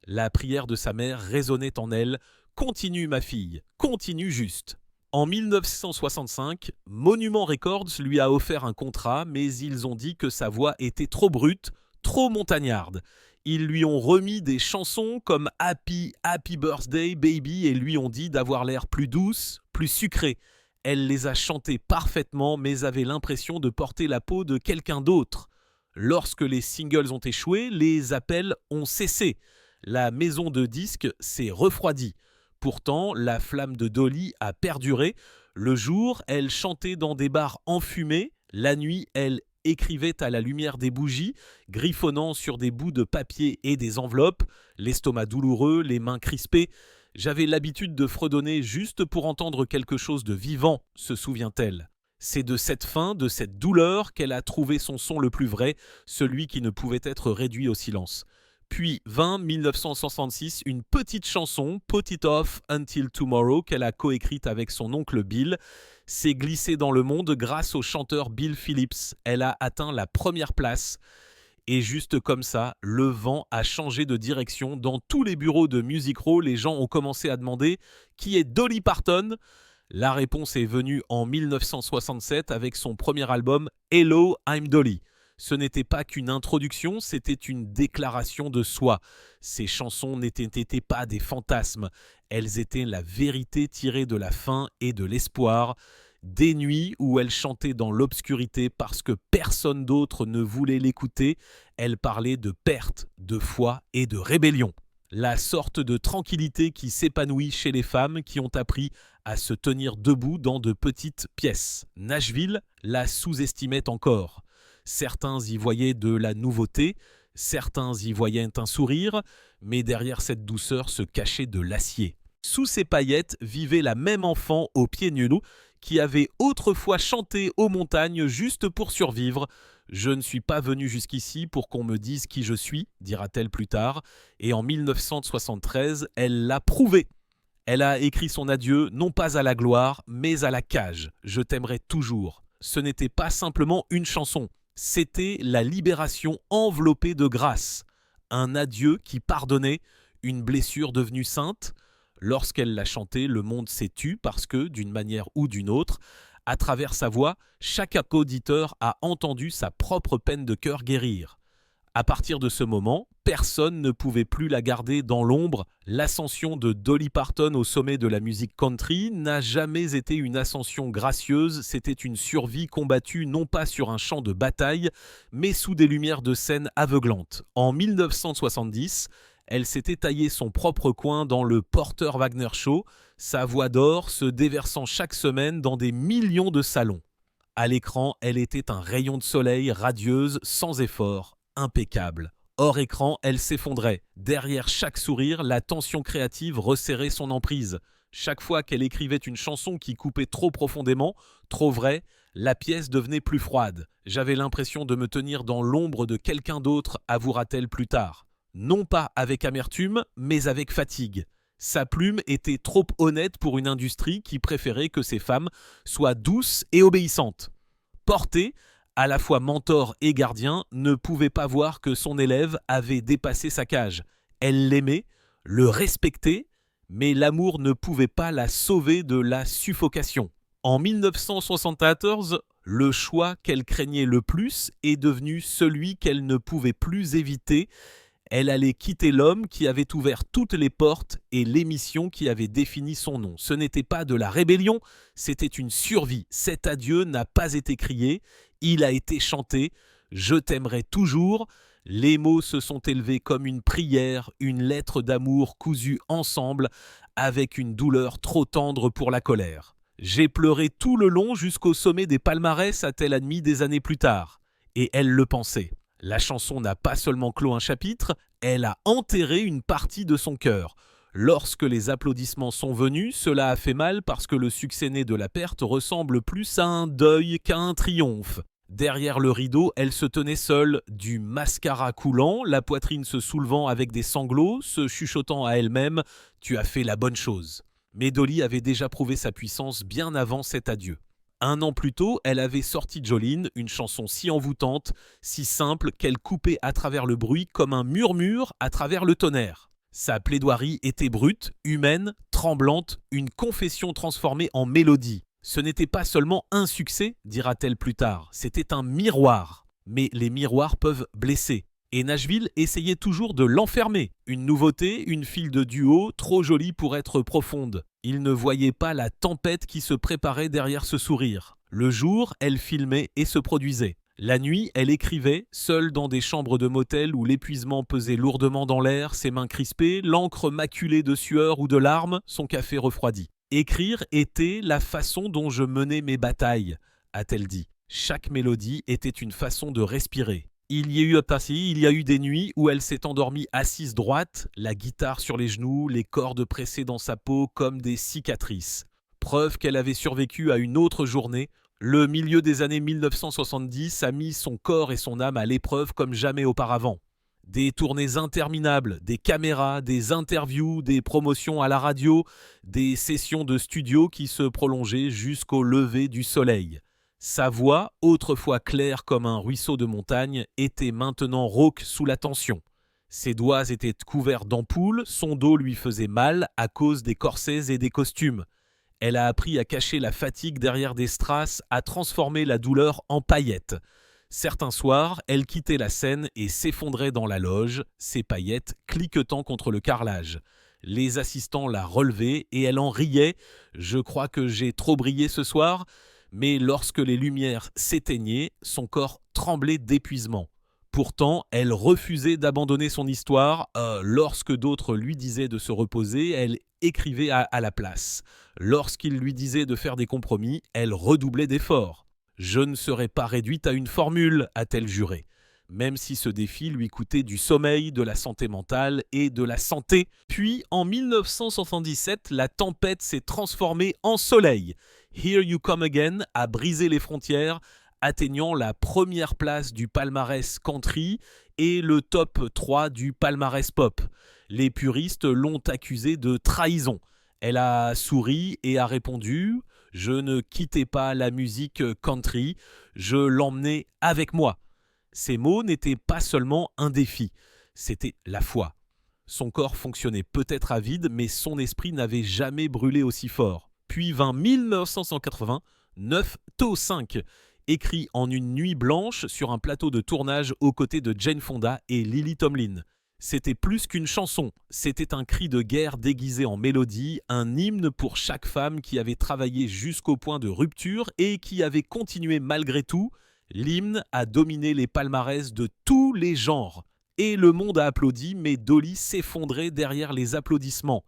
La prière de sa mère résonnait en elle « Continue ma fille, continue juste ». En 1965, Monument Records lui a offert un contrat, mais ils ont dit que sa voix était trop brute, trop montagnarde. Ils lui ont remis des chansons comme Happy, Happy Birthday, Baby et lui ont dit d'avoir l'air plus douce, plus sucrée. Elle les a chantées parfaitement, mais avait l'impression de porter la peau de quelqu'un d'autre. Lorsque les singles ont échoué, les appels ont cessé. La maison de disques s'est refroidie. Pourtant, la flamme de Dolly a perduré. Le jour, elle chantait dans des bars enfumés. La nuit, elle écrivait à la lumière des bougies, griffonnant sur des bouts de papier et des enveloppes, l'estomac douloureux, les mains crispées. J'avais l'habitude de fredonner juste pour entendre quelque chose de vivant, se souvient-elle. C'est de cette faim, de cette douleur qu'elle a trouvé son son le plus vrai, celui qui ne pouvait être réduit au silence. Puis vint 1966, une petite chanson, Put It Off Until Tomorrow, qu'elle a coécrite avec son oncle Bill, s'est glissée dans le monde grâce au chanteur Bill Phillips. Elle a atteint la première place. Et juste comme ça, le vent a changé de direction. Dans tous les bureaux de Music Row, les gens ont commencé à demander « Qui est Dolly Parton ?» La réponse est venue en 1967 avec son premier album « Hello, I'm Dolly ». Ce n'était pas qu'une introduction, c'était une déclaration de soi. Ces chansons n'étaient pas des fantasmes, elles étaient la vérité tirée de la faim et de l'espoir. Des nuits où elle chantait dans l'obscurité parce que personne d'autre ne voulait l'écouter, elle parlait de perte, de foi et de rébellion. La sorte de tranquillité qui s'épanouit chez les femmes qui ont appris à se tenir debout dans de petites pièces. Nashville la sous-estimait encore. Certains y voyaient de la nouveauté, certains y voyaient un sourire, mais derrière cette douceur se cachait de l'acier. Sous ces paillettes vivait la même enfant aux pieds nus qui avait autrefois chanté aux montagnes juste pour survivre. « Je ne suis pas venue jusqu'ici pour qu'on me dise qui je suis », dira-t-elle plus tard, et en 1973, elle l'a prouvé. Elle a écrit son adieu non pas à la gloire, mais à la cage. « Je t'aimerai toujours ». Ce n'était pas simplement une chanson. C'était la libération enveloppée de grâce, un adieu qui pardonnait, une blessure devenue sainte. Lorsqu'elle l'a chanté, le monde s'est tu parce que, d'une manière ou d'une autre, à travers sa voix, chaque auditeur a entendu sa propre peine de cœur guérir. À partir de ce moment, personne ne pouvait plus la garder dans l'ombre. L'ascension de Dolly Parton au sommet de la musique country n'a jamais été une ascension gracieuse, c'était une survie combattue non pas sur un champ de bataille, mais sous des lumières de scène aveuglantes. En 1970, elle s'était taillé son propre coin dans le Porter Wagner Show, sa voix d'or se déversant chaque semaine dans des millions de salons. À l'écran, elle était un rayon de soleil radieuse, sans effort, impeccable. Hors écran, elle s'effondrait. Derrière chaque sourire, la tension créative resserrait son emprise. Chaque fois qu'elle écrivait une chanson qui coupait trop profondément, trop vrai, la pièce devenait plus froide. J'avais l'impression de me tenir dans l'ombre de quelqu'un d'autre, avouera-t-elle plus tard. Non pas avec amertume, mais avec fatigue. Sa plume était trop honnête pour une industrie qui préférait que ses femmes soient douces et obéissantes. Portée, à la fois mentor et gardien, ne pouvait pas voir que son élève avait dépassé sa cage. Elle l'aimait, le respecter, mais l'amour ne pouvait pas la sauver de la suffocation. En 1974, le choix qu'elle craignait le plus est devenu celui qu'elle ne pouvait plus éviter. Elle allait quitter l'homme qui avait ouvert toutes les portes et l'émission qui avait défini son nom. Ce n'était pas de la rébellion, c'était une survie. Cet adieu n'a pas été crié, il a été chanté. Je t'aimerai toujours. Les mots se sont élevés comme une prière, une lettre d'amour cousue ensemble avec une douleur trop tendre pour la colère. J'ai pleuré tout le long jusqu'au sommet des palmarès, a-t-elle admis des années plus tard. Et elle le pensait. La chanson n'a pas seulement clos un chapitre, elle a enterré une partie de son cœur. Lorsque les applaudissements sont venus, cela a fait mal parce que le succès né de la perte ressemble plus à un deuil qu'à un triomphe. Derrière le rideau, elle se tenait seule, du mascara coulant, la poitrine se soulevant avec des sanglots, se chuchotant à elle-même « Tu as fait la bonne chose ». Mais Dolly avait déjà prouvé sa puissance bien avant cet adieu. 1 an plus tôt, elle avait sorti Jolene, une chanson si envoûtante, si simple qu'elle coupait à travers le bruit comme un murmure à travers le tonnerre. Sa plaidoirie était brute, humaine, tremblante, une confession transformée en mélodie. Ce n'était pas seulement un succès, dira-t-elle plus tard, c'était un miroir. Mais les miroirs peuvent blesser. Et Nashville essayait toujours de l'enfermer. Une nouveauté, une file de duo, trop jolie pour être profonde. Il ne voyait pas la tempête qui se préparait derrière ce sourire. Le jour, elle filmait et se produisait. La nuit, elle écrivait, seule dans des chambres de motel où l'épuisement pesait lourdement dans l'air, ses mains crispées, l'encre maculée de sueur ou de larmes, son café refroidi. Écrire était la façon dont je menais mes batailles, a-t-elle dit. Chaque mélodie était une façon de respirer. Il y a eu des nuits où elle s'est endormie assise droite, la guitare sur les genoux, les cordes pressées dans sa peau comme des cicatrices. Preuve qu'elle avait survécu à une autre journée. Le milieu des années 1970 a mis son corps et son âme à l'épreuve comme jamais auparavant. Des tournées interminables, des caméras, des interviews, des promotions à la radio, des sessions de studio qui se prolongeaient jusqu'au lever du soleil. Sa voix, autrefois claire comme un ruisseau de montagne, était maintenant rauque sous la tension. Ses doigts étaient couverts d'ampoules, son dos lui faisait mal à cause des corsets et des costumes. Elle a appris à cacher la fatigue derrière des strass, à transformer la douleur en paillettes. Certains soirs, elle quittait la scène et s'effondrait dans la loge, ses paillettes cliquetant contre le carrelage. Les assistants la relevaient et elle en riait. « Je crois que j'ai trop brillé ce soir ?» Mais lorsque les lumières s'éteignaient, son corps tremblait d'épuisement. Pourtant, elle refusait d'abandonner son histoire. Lorsque d'autres lui disaient de se reposer, elle écrivait à la place. Lorsqu'il lui disait de faire des compromis, elle redoublait d'efforts. « Je ne serai pas réduite à une formule », a-t-elle juré. Même si ce défi lui coûtait du sommeil, de la santé mentale et de la santé. Puis, en 1977, la tempête s'est transformée en soleil. Here You Come Again a brisé les frontières, atteignant la première place du palmarès country et le top 3 du palmarès pop. Les puristes l'ont accusée de trahison. Elle a souri et a répondu « Je ne quittais pas la musique country, je l'emmenais avec moi ». Ces mots n'étaient pas seulement un défi, c'était la foi. Son corps fonctionnait peut-être à vide, mais son esprit n'avait jamais brûlé aussi fort. Puis vint 1980, 9 To 5, écrit en une nuit blanche sur un plateau de tournage aux côtés de Jane Fonda et Lily Tomlin. C'était plus qu'une chanson, c'était un cri de guerre déguisé en mélodie, un hymne pour chaque femme qui avait travaillé jusqu'au point de rupture et qui avait continué malgré tout. L'hymne a dominé les palmarès de tous les genres. Et le monde a applaudi, mais Dolly s'effondrait derrière les applaudissements.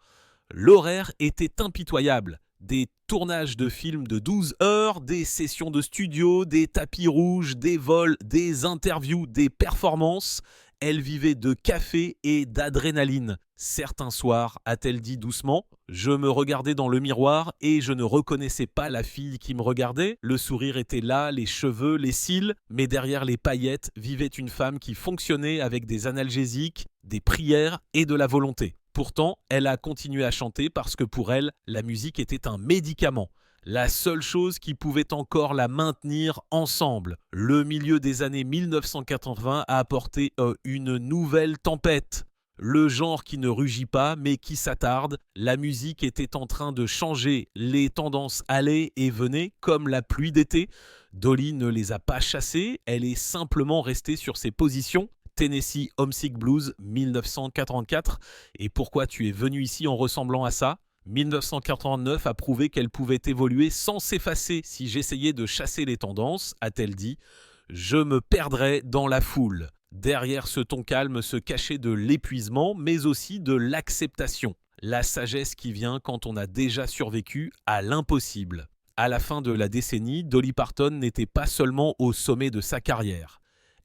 L'horaire était impitoyable. Des tournages de films de 12 heures, des sessions de studio, des tapis rouges, des vols, des interviews, des performances. Elle vivait de café et d'adrénaline. Certains soirs, a-t-elle dit doucement, je me regardais dans le miroir et je ne reconnaissais pas la fille qui me regardait. Le sourire était là, les cheveux, les cils, mais derrière les paillettes vivait une femme qui fonctionnait avec des analgésiques, des prières et de la volonté. Pourtant, elle a continué à chanter parce que pour elle, la musique était un médicament. La seule chose qui pouvait encore la maintenir ensemble. Le milieu des années 1980 a apporté une nouvelle tempête. Le genre qui ne rugit pas mais qui s'attarde, la musique était en train de changer, les tendances allaient et venaient comme la pluie d'été. Dolly ne les a pas chassées, elle est simplement restée sur ses positions. Tennessee Homesick Blues 1984. Et pourquoi tu es venu ici en ressemblant à ça ? 1989 a prouvé qu'elle pouvait évoluer sans s'effacer si j'essayais de chasser les tendances, a-t-elle dit. Je me perdrais dans la foule. Derrière ce ton calme se cachait de l'épuisement, mais aussi de l'acceptation. La sagesse qui vient quand on a déjà survécu à l'impossible. À la fin de la décennie, Dolly Parton n'était pas seulement au sommet de sa carrière.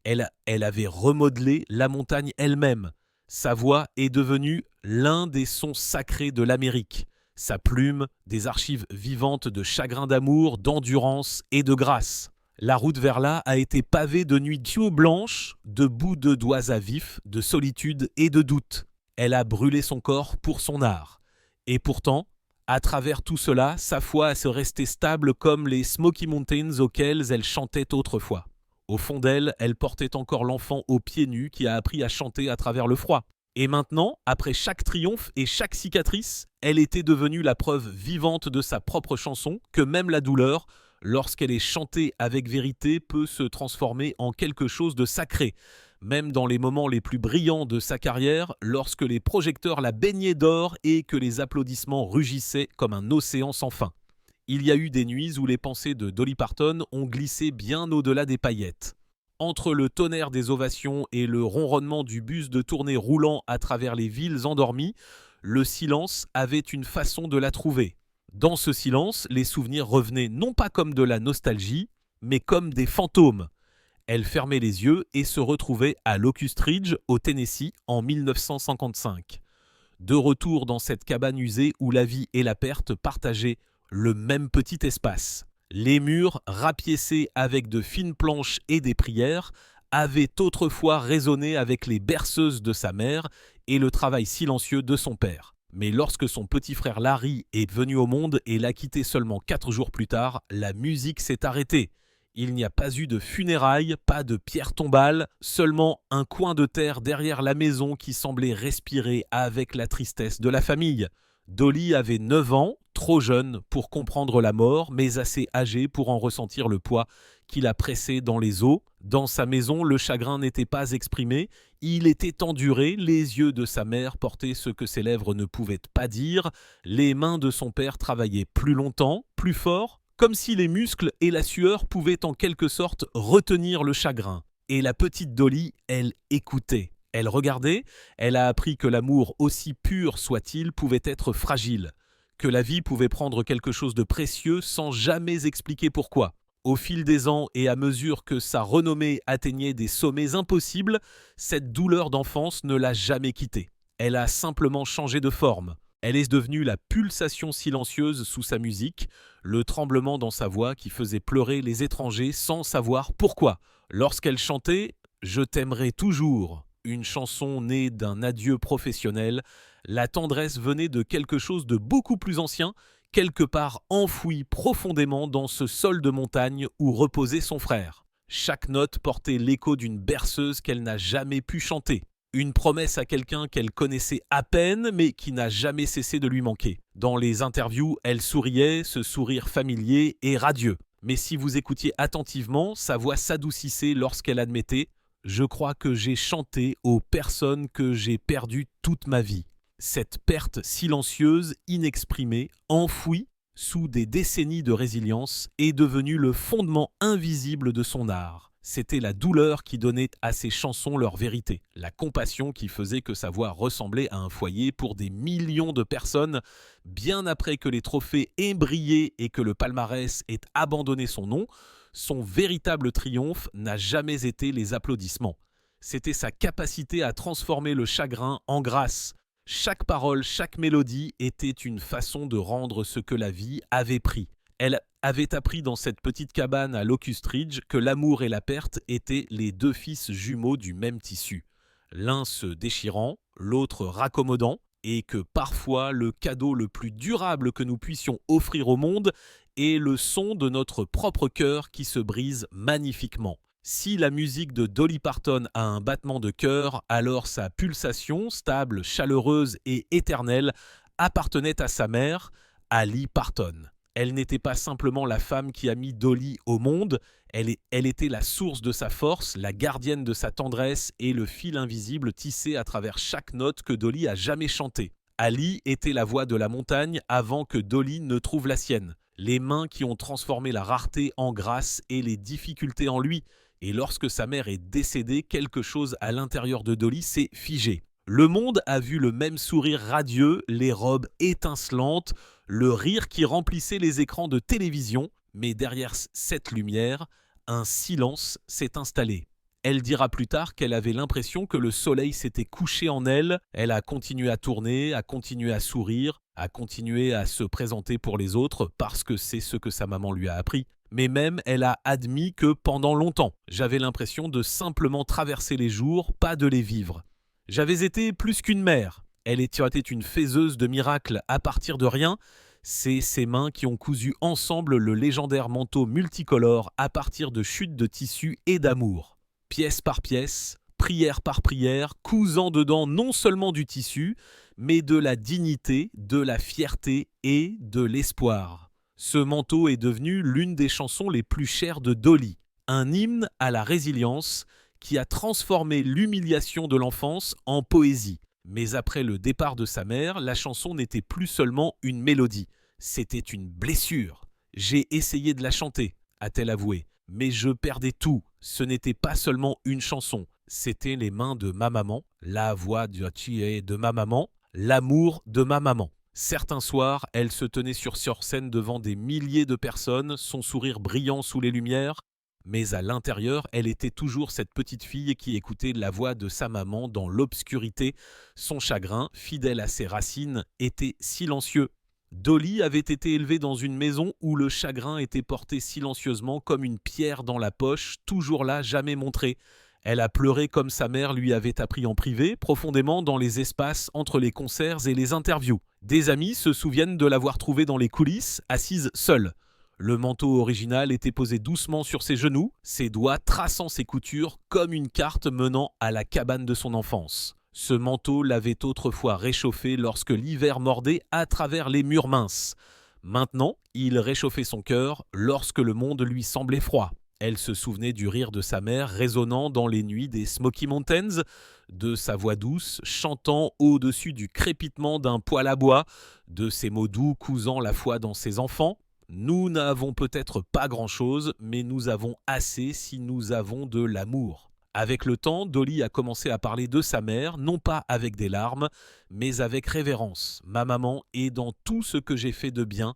Elle avait remodelé la montagne elle-même. Sa voix est devenue l'un des sons sacrés de l'Amérique. Sa plume, des archives vivantes de chagrin d'amour, d'endurance et de grâce. La route vers là a été pavée de nuits blanches, de bouts de doigts à vif, de solitude et de doute. Elle a brûlé son corps pour son art. Et pourtant, à travers tout cela, sa foi se restait stable comme les Smoky Mountains auxquels elle chantait autrefois. Au fond d'elle, elle portait encore l'enfant aux pieds nus qui a appris à chanter à travers le froid. Et maintenant, après chaque triomphe et chaque cicatrice, elle était devenue la preuve vivante de sa propre chanson que même la douleur, lorsqu'elle est chantée avec vérité, peut se transformer en quelque chose de sacré. Même dans les moments les plus brillants de sa carrière, lorsque les projecteurs la baignaient d'or et que les applaudissements rugissaient comme un océan sans fin. Il y a eu des nuits où les pensées de Dolly Parton ont glissé bien au-delà des paillettes. Entre le tonnerre des ovations et le ronronnement du bus de tournée roulant à travers les villes endormies, le silence avait une façon de la trouver. Dans ce silence, les souvenirs revenaient non pas comme de la nostalgie, mais comme des fantômes. Elle fermait les yeux et se retrouvait à Locust Ridge, au Tennessee, en 1955. De retour dans cette cabane usée où la vie et la perte partageaient le même petit espace. Les murs, rapiécés avec de fines planches et des prières, avaient autrefois résonné avec les berceuses de sa mère et le travail silencieux de son père. Mais lorsque son petit frère Larry est venu au monde et l'a quitté seulement 4 jours plus tard, la musique s'est arrêtée. Il n'y a pas eu de funérailles, pas de pierre tombale, seulement un coin de terre derrière la maison qui semblait respirer avec la tristesse de la famille. Dolly avait 9 ans, trop jeune pour comprendre la mort, mais assez âgée pour en ressentir le poids qui la pressait dans les os. Dans sa maison, le chagrin n'était pas exprimé, il était enduré, les yeux de sa mère portaient ce que ses lèvres ne pouvaient pas dire, les mains de son père travaillaient plus longtemps, plus fort, comme si les muscles et la sueur pouvaient en quelque sorte retenir le chagrin. Et la petite Dolly, elle écoutait. Elle regardait, elle a appris que l'amour, aussi pur soit-il, pouvait être fragile, que la vie pouvait prendre quelque chose de précieux sans jamais expliquer pourquoi. Au fil des ans et à mesure que sa renommée atteignait des sommets impossibles, cette douleur d'enfance ne l'a jamais quittée. Elle a simplement changé de forme. Elle est devenue la pulsation silencieuse sous sa musique, le tremblement dans sa voix qui faisait pleurer les étrangers sans savoir pourquoi. Lorsqu'elle chantait « Je t'aimerai toujours », une chanson née d'un adieu professionnel, la tendresse venait de quelque chose de beaucoup plus ancien, quelque part enfoui profondément dans ce sol de montagne où reposait son frère. Chaque note portait l'écho d'une berceuse qu'elle n'a jamais pu chanter. Une promesse à quelqu'un qu'elle connaissait à peine, mais qui n'a jamais cessé de lui manquer. Dans les interviews, elle souriait, ce sourire familier et radieux. Mais si vous écoutiez attentivement, sa voix s'adoucissait lorsqu'elle admettait « Je crois que j'ai chanté aux personnes que j'ai perdues toute ma vie ». Cette perte silencieuse, inexprimée, enfouie sous des décennies de résilience, est devenue le fondement invisible de son art. C'était la douleur qui donnait à ses chansons leur vérité, la compassion qui faisait que sa voix ressemblait à un foyer pour des millions de personnes, bien après que les trophées aient brillé et que le palmarès ait abandonné son nom. Son véritable triomphe n'a jamais été les applaudissements. C'était sa capacité à transformer le chagrin en grâce. Chaque parole, chaque mélodie était une façon de rendre ce que la vie avait pris. Elle avait appris dans cette petite cabane à Locust Ridge que l'amour et la perte étaient les deux fils jumeaux du même tissu. L'un se déchirant, l'autre raccommodant, et que parfois le cadeau le plus durable que nous puissions offrir au monde est le son de notre propre cœur qui se brise magnifiquement. Si la musique de Dolly Parton a un battement de cœur, alors sa pulsation, stable, chaleureuse et éternelle, appartenait à sa mère, Ali Parton. Elle n'était pas simplement la femme qui a mis Dolly au monde, elle était la source de sa force, la gardienne de sa tendresse et le fil invisible tissé à travers chaque note que Dolly a jamais chantée. Ali était la voix de la montagne avant que Dolly ne trouve la sienne. Les mains qui ont transformé la rareté en grâce et les difficultés en lui. Et lorsque sa mère est décédée, quelque chose à l'intérieur de Dolly s'est figé. Le monde a vu le même sourire radieux, les robes étincelantes, le rire qui remplissait les écrans de télévision, mais derrière cette lumière, un silence s'est installé. Elle dira plus tard qu'elle avait l'impression que le soleil s'était couché en elle. Elle a continué à tourner, a continué à sourire, a continué à se présenter pour les autres parce que c'est ce que sa maman lui a appris. Mais même, elle a admis que pendant longtemps, j'avais l'impression de simplement traverser les jours, pas de les vivre. J'avais été plus qu'une mère. Elle était une faiseuse de miracles à partir de rien. C'est ses mains qui ont cousu ensemble le légendaire manteau multicolore à partir de chutes de tissu et d'amour. Pièce par pièce, prière par prière, cousant dedans non seulement du tissu, mais de la dignité, de la fierté et de l'espoir. Ce manteau est devenu l'une des chansons les plus chères de Dolly, un hymne à la résilience qui a transformé l'humiliation de l'enfance en poésie. Mais après le départ de sa mère, la chanson n'était plus seulement une mélodie, c'était une blessure. J'ai essayé de la chanter, a-t-elle avoué, mais je perdais tout. Ce n'était pas seulement une chanson, c'était les mains de ma maman, la voix de ma maman, l'amour de ma maman. Certains soirs, elle se tenait sur scène devant des milliers de personnes, son sourire brillant sous les lumières, mais à l'intérieur, elle était toujours cette petite fille qui écoutait la voix de sa maman dans l'obscurité. Son chagrin, fidèle à ses racines, était silencieux. Dolly avait été élevée dans une maison où le chagrin était porté silencieusement comme une pierre dans la poche, toujours là, jamais montré. Elle a pleuré comme sa mère lui avait appris en privé, profondément dans les espaces entre les concerts et les interviews. Des amis se souviennent de l'avoir trouvée dans les coulisses, assise seule. Le manteau original était posé doucement sur ses genoux, ses doigts traçant ses coutures comme une carte menant à la cabane de son enfance. Ce manteau l'avait autrefois réchauffé lorsque l'hiver mordait à travers les murs minces. Maintenant, il réchauffait son cœur lorsque le monde lui semblait froid. Elle se souvenait du rire de sa mère résonnant dans les nuits des Smoky Mountains, de sa voix douce chantant au-dessus du crépitement d'un poêle à bois, de ses mots doux cousant la foi dans ses enfants. Nous n'avons peut-être pas grand-chose, mais nous avons assez si nous avons de l'amour. Avec le temps, Dolly a commencé à parler de sa mère, non pas avec des larmes, mais avec révérence. Ma maman est dans tout ce que j'ai fait de bien.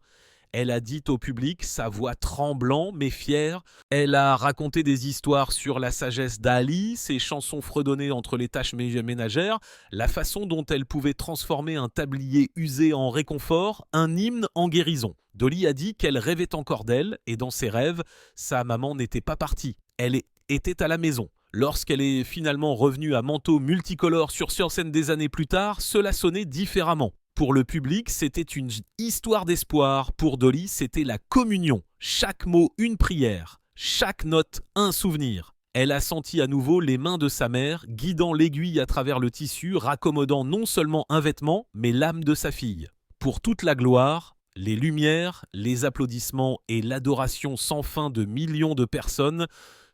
Elle a dit au public, sa voix tremblant mais fière. Elle a raconté des histoires sur la sagesse d'Ali, ses chansons fredonnées entre les tâches ménagères, la façon dont elle pouvait transformer un tablier usé en réconfort, un hymne en guérison. Dolly a dit qu'elle rêvait encore d'elle, et dans ses rêves, sa maman n'était pas partie. Elle était à la maison. Lorsqu'elle est finalement revenue à manteau multicolore sur scène des années plus tard, cela sonnait différemment. Pour le public, c'était une histoire d'espoir. Pour Dolly, c'était la communion. Chaque mot, une prière. Chaque note, un souvenir. Elle a senti à nouveau les mains de sa mère, guidant l'aiguille à travers le tissu, raccommodant non seulement un vêtement, mais l'âme de sa fille. Pour toute la gloire, les lumières, les applaudissements et l'adoration sans fin de millions de personnes,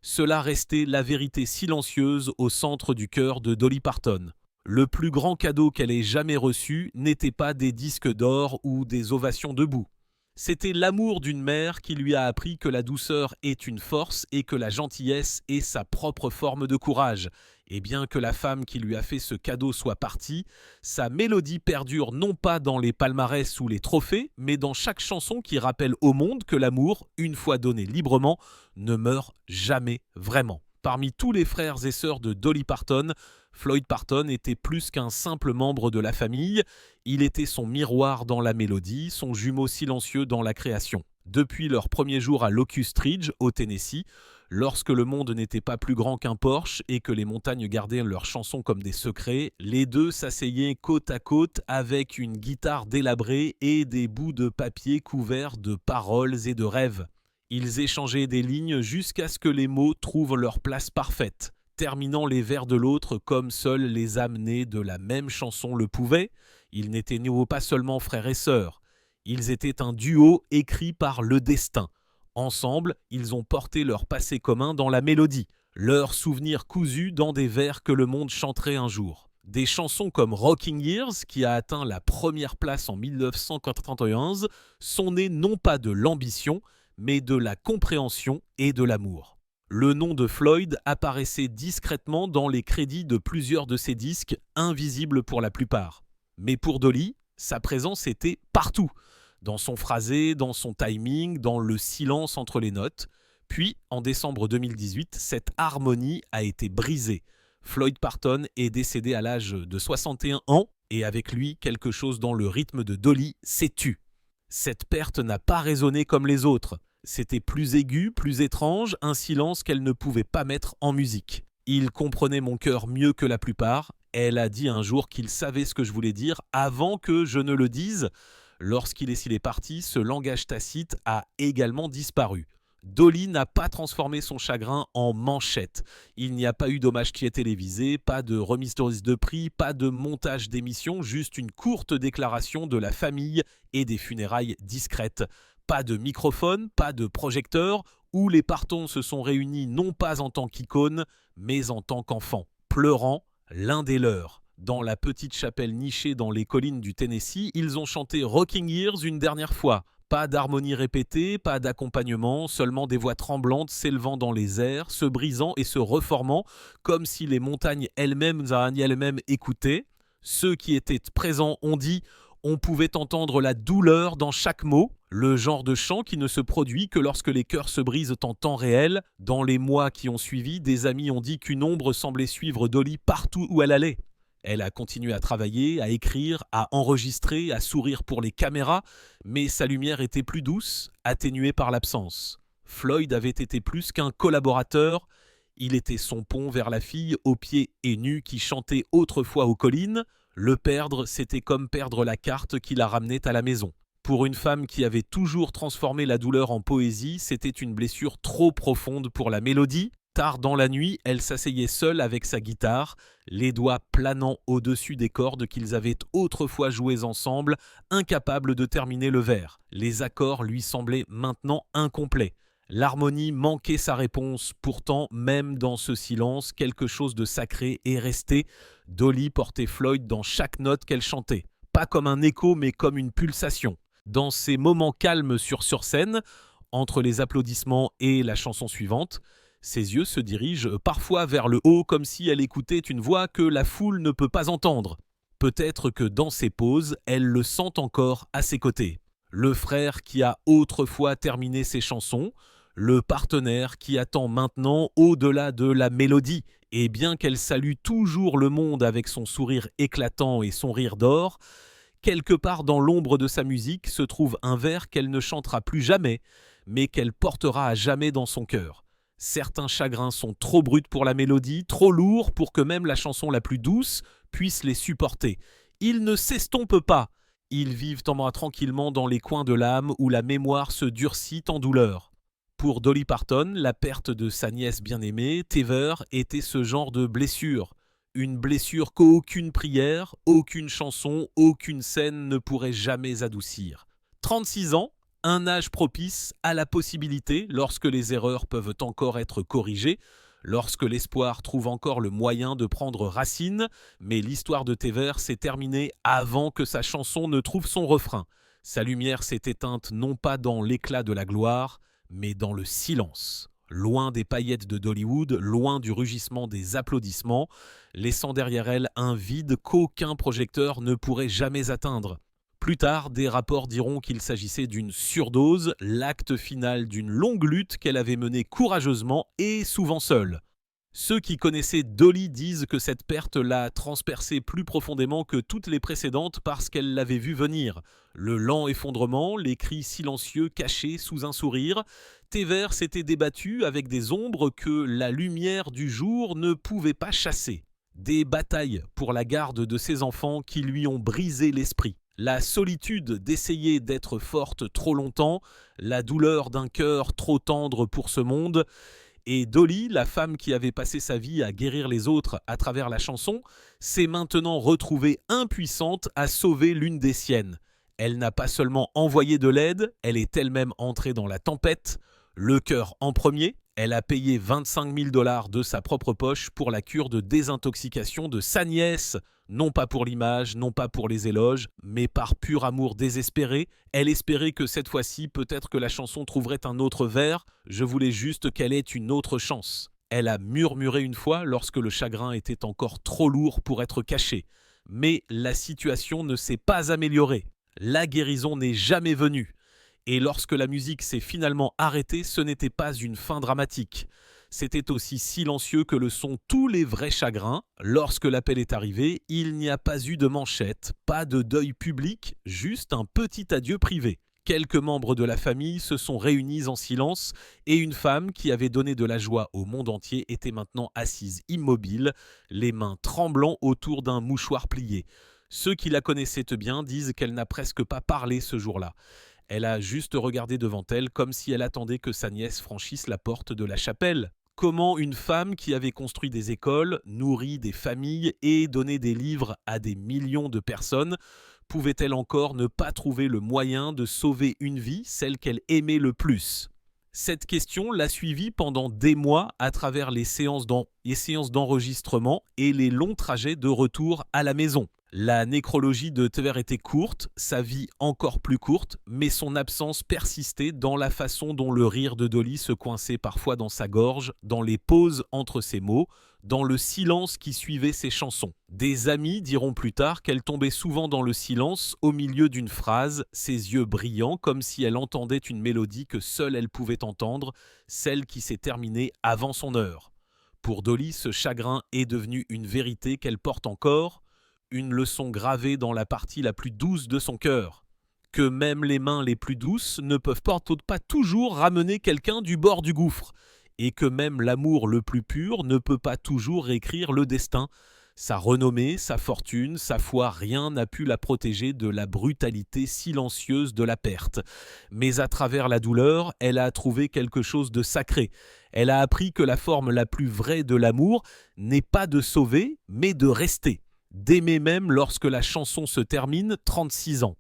cela restait la vérité silencieuse au centre du cœur de Dolly Parton. Le plus grand cadeau qu'elle ait jamais reçu n'était pas des disques d'or ou des ovations debout. C'était l'amour d'une mère qui lui a appris que la douceur est une force et que la gentillesse est sa propre forme de courage. Et bien que la femme qui lui a fait ce cadeau soit partie, sa mélodie perdure non pas dans les palmarès ou les trophées, mais dans chaque chanson qui rappelle au monde que l'amour, une fois donné librement, ne meurt jamais vraiment. Parmi tous les frères et sœurs de Dolly Parton, Floyd Parton était plus qu'un simple membre de la famille, il était son miroir dans la mélodie, son jumeau silencieux dans la création. Depuis leur premier jour à Locust Ridge, au Tennessee, lorsque le monde n'était pas plus grand qu'un Porsche et que les montagnes gardaient leurs chansons comme des secrets, les deux s'asseyaient côte à côte avec une guitare délabrée et des bouts de papier couverts de paroles et de rêves. Ils échangeaient des lignes jusqu'à ce que les mots trouvent leur place parfaite, terminant les vers de l'autre comme seules les âmes nées de la même chanson le pouvaient. Ils n'étaient pas seulement frères et sœurs, ils étaient un duo écrit par le destin. Ensemble, ils ont porté leur passé commun dans la mélodie, leurs souvenirs cousus dans des vers que le monde chanterait un jour. Des chansons comme Rocking Years, qui a atteint la première place en 1991, sont nées non pas de l'ambition, mais de la compréhension et de l'amour. Le nom de Floyd apparaissait discrètement dans les crédits de plusieurs de ses disques, invisibles pour la plupart. Mais pour Dolly, sa présence était partout, dans son phrasé, dans son timing, dans le silence entre les notes. Puis, en décembre 2018, cette harmonie a été brisée. Floyd Parton est décédé à l'âge de 61 ans, et avec lui, quelque chose dans le rythme de Dolly s'est tu. Cette perte n'a pas résonné comme les autres. C'était plus aigu, plus étrange, un silence qu'elle ne pouvait pas mettre en musique. Il comprenait mon cœur mieux que la plupart. Elle a dit un jour qu'il savait ce que je voulais dire avant que je ne le dise. Lorsqu'il est parti, ce langage tacite a également disparu. Dolly n'a pas transformé son chagrin en manchette. Il n'y a pas eu d'hommage qui est télévisé, pas de remise de prix, pas de montage d'émission, juste une courte déclaration de la famille et des funérailles discrètes. Pas de microphone, pas de projecteur, où les partons se sont réunis non pas en tant qu'icônes, mais en tant qu'enfants, pleurant l'un des leurs. Dans la petite chapelle nichée dans les collines du Tennessee, ils ont chanté Rocking Years une dernière fois. Pas d'harmonie répétée, pas d'accompagnement, seulement des voix tremblantes s'élevant dans les airs, se brisant et se reformant, comme si les montagnes elles-mêmes écoutaient. Ceux qui étaient présents ont dit « on pouvait entendre la douleur dans chaque mot », le genre de chant qui ne se produit que lorsque les cœurs se brisent en temps réel. Dans les mois qui ont suivi, des amis ont dit qu'une ombre semblait suivre Dolly partout où elle allait. Elle a continué à travailler, à écrire, à enregistrer, à sourire pour les caméras, mais sa lumière était plus douce, atténuée par l'absence. Floyd avait été plus qu'un collaborateur, il était son pont vers la fille aux pieds et nus qui chantait autrefois aux collines. Le perdre, c'était comme perdre la carte qui la ramenait à la maison. Pour une femme qui avait toujours transformé la douleur en poésie, c'était une blessure trop profonde pour la mélodie. Tard dans la nuit, elle s'asseyait seule avec sa guitare, les doigts planant au-dessus des cordes qu'ils avaient autrefois jouées ensemble, incapable de terminer le vers. Les accords lui semblaient maintenant incomplets. L'harmonie manquait sa réponse. Pourtant, même dans ce silence, quelque chose de sacré est resté. Dolly portait Floyd dans chaque note qu'elle chantait. Pas comme un écho, mais comme une pulsation. Dans ces moments calmes sur scène, entre les applaudissements et la chanson suivante, ses yeux se dirigent parfois vers le haut comme si elle écoutait une voix que la foule ne peut pas entendre. Peut-être que dans ses pauses, elle le sent encore à ses côtés. Le frère qui a autrefois terminé ses chansons, le partenaire qui attend maintenant au-delà de la mélodie. Et bien qu'elle salue toujours le monde avec son sourire éclatant et son rire d'or, quelque part dans l'ombre de sa musique se trouve un vers qu'elle ne chantera plus jamais, mais qu'elle portera à jamais dans son cœur. Certains chagrins sont trop bruts pour la mélodie, trop lourds pour que même la chanson la plus douce puisse les supporter. Ils ne s'estompent pas. Ils vivent tranquillement dans les coins de l'âme où la mémoire se durcit en douleur. Pour Dolly Parton, la perte de sa nièce bien-aimée, Tever, était ce genre de blessure. Une blessure qu'aucune prière, aucune chanson, aucune scène ne pourrait jamais adoucir. 36 ans, un âge propice à la possibilité, lorsque les erreurs peuvent encore être corrigées, lorsque l'espoir trouve encore le moyen de prendre racine, mais l'histoire de Tever s'est terminée avant que sa chanson ne trouve son refrain. Sa lumière s'est éteinte non pas dans l'éclat de la gloire, mais dans le silence. Loin des paillettes de Dollywood, loin du rugissement des applaudissements, laissant derrière elle un vide qu'aucun projecteur ne pourrait jamais atteindre. Plus tard, des rapports diront qu'il s'agissait d'une surdose, l'acte final d'une longue lutte qu'elle avait menée courageusement et souvent seule. Ceux qui connaissaient Dolly disent que cette perte l'a transpercée plus profondément que toutes les précédentes parce qu'elle l'avait vue venir. Le lent effondrement, les cris silencieux cachés sous un sourire. Tever s'était débattu avec des ombres que la lumière du jour ne pouvait pas chasser. Des batailles pour la garde de ses enfants qui lui ont brisé l'esprit. La solitude d'essayer d'être forte trop longtemps, la douleur d'un cœur trop tendre pour ce monde. Et Dolly, la femme qui avait passé sa vie à guérir les autres à travers la chanson, s'est maintenant retrouvée impuissante à sauver l'une des siennes. Elle n'a pas seulement envoyé de l'aide, elle est elle-même entrée dans la tempête, le cœur en premier. Elle a payé 25 000 $ de sa propre poche pour la cure de désintoxication de sa nièce. Non pas pour l'image, non pas pour les éloges, mais par pur amour désespéré. Elle espérait que cette fois-ci, peut-être que la chanson trouverait un autre vers. Je voulais juste qu'elle ait une autre chance. Elle a murmuré une fois lorsque le chagrin était encore trop lourd pour être caché. Mais la situation ne s'est pas améliorée. La guérison n'est jamais venue. Et lorsque la musique s'est finalement arrêtée, ce n'était pas une fin dramatique. C'était aussi silencieux que le sont tous les vrais chagrins. Lorsque l'appel est arrivé, il n'y a pas eu de manchette, pas de deuil public, juste un petit adieu privé. Quelques membres de la famille se sont réunis en silence et une femme qui avait donné de la joie au monde entier était maintenant assise immobile, les mains tremblant autour d'un mouchoir plié. Ceux qui la connaissaient bien disent qu'elle n'a presque pas parlé ce jour-là. Elle a juste regardé devant elle comme si elle attendait que sa nièce franchisse la porte de la chapelle. Comment une femme qui avait construit des écoles, nourri des familles et donné des livres à des millions de personnes pouvait-elle encore ne pas trouver le moyen de sauver une vie, celle qu'elle aimait le plus ? Cette question l'a suivie pendant des mois à travers les séances d'enregistrement et les longs trajets de retour à la maison. La nécrologie de Tver était courte, sa vie encore plus courte, mais son absence persistait dans la façon dont le rire de Dolly se coinçait parfois dans sa gorge, dans les pauses entre ses mots, dans le silence qui suivait ses chansons. Des amis diront plus tard qu'elle tombait souvent dans le silence au milieu d'une phrase, ses yeux brillants comme si elle entendait une mélodie que seule elle pouvait entendre, celle qui s'est terminée avant son heure. Pour Dolly, ce chagrin est devenu une vérité qu'elle porte encore, une leçon gravée dans la partie la plus douce de son cœur. Que même les mains les plus douces ne peuvent pas toujours ramener quelqu'un du bord du gouffre, et que même l'amour le plus pur ne peut pas toujours réécrire le destin. Sa renommée, sa fortune, sa foi, rien n'a pu la protéger de la brutalité silencieuse de la perte. Mais à travers la douleur, elle a trouvé quelque chose de sacré. Elle a appris que la forme la plus vraie de l'amour n'est pas de sauver, mais de rester. D'aimer même lorsque la chanson se termine, 36 ans.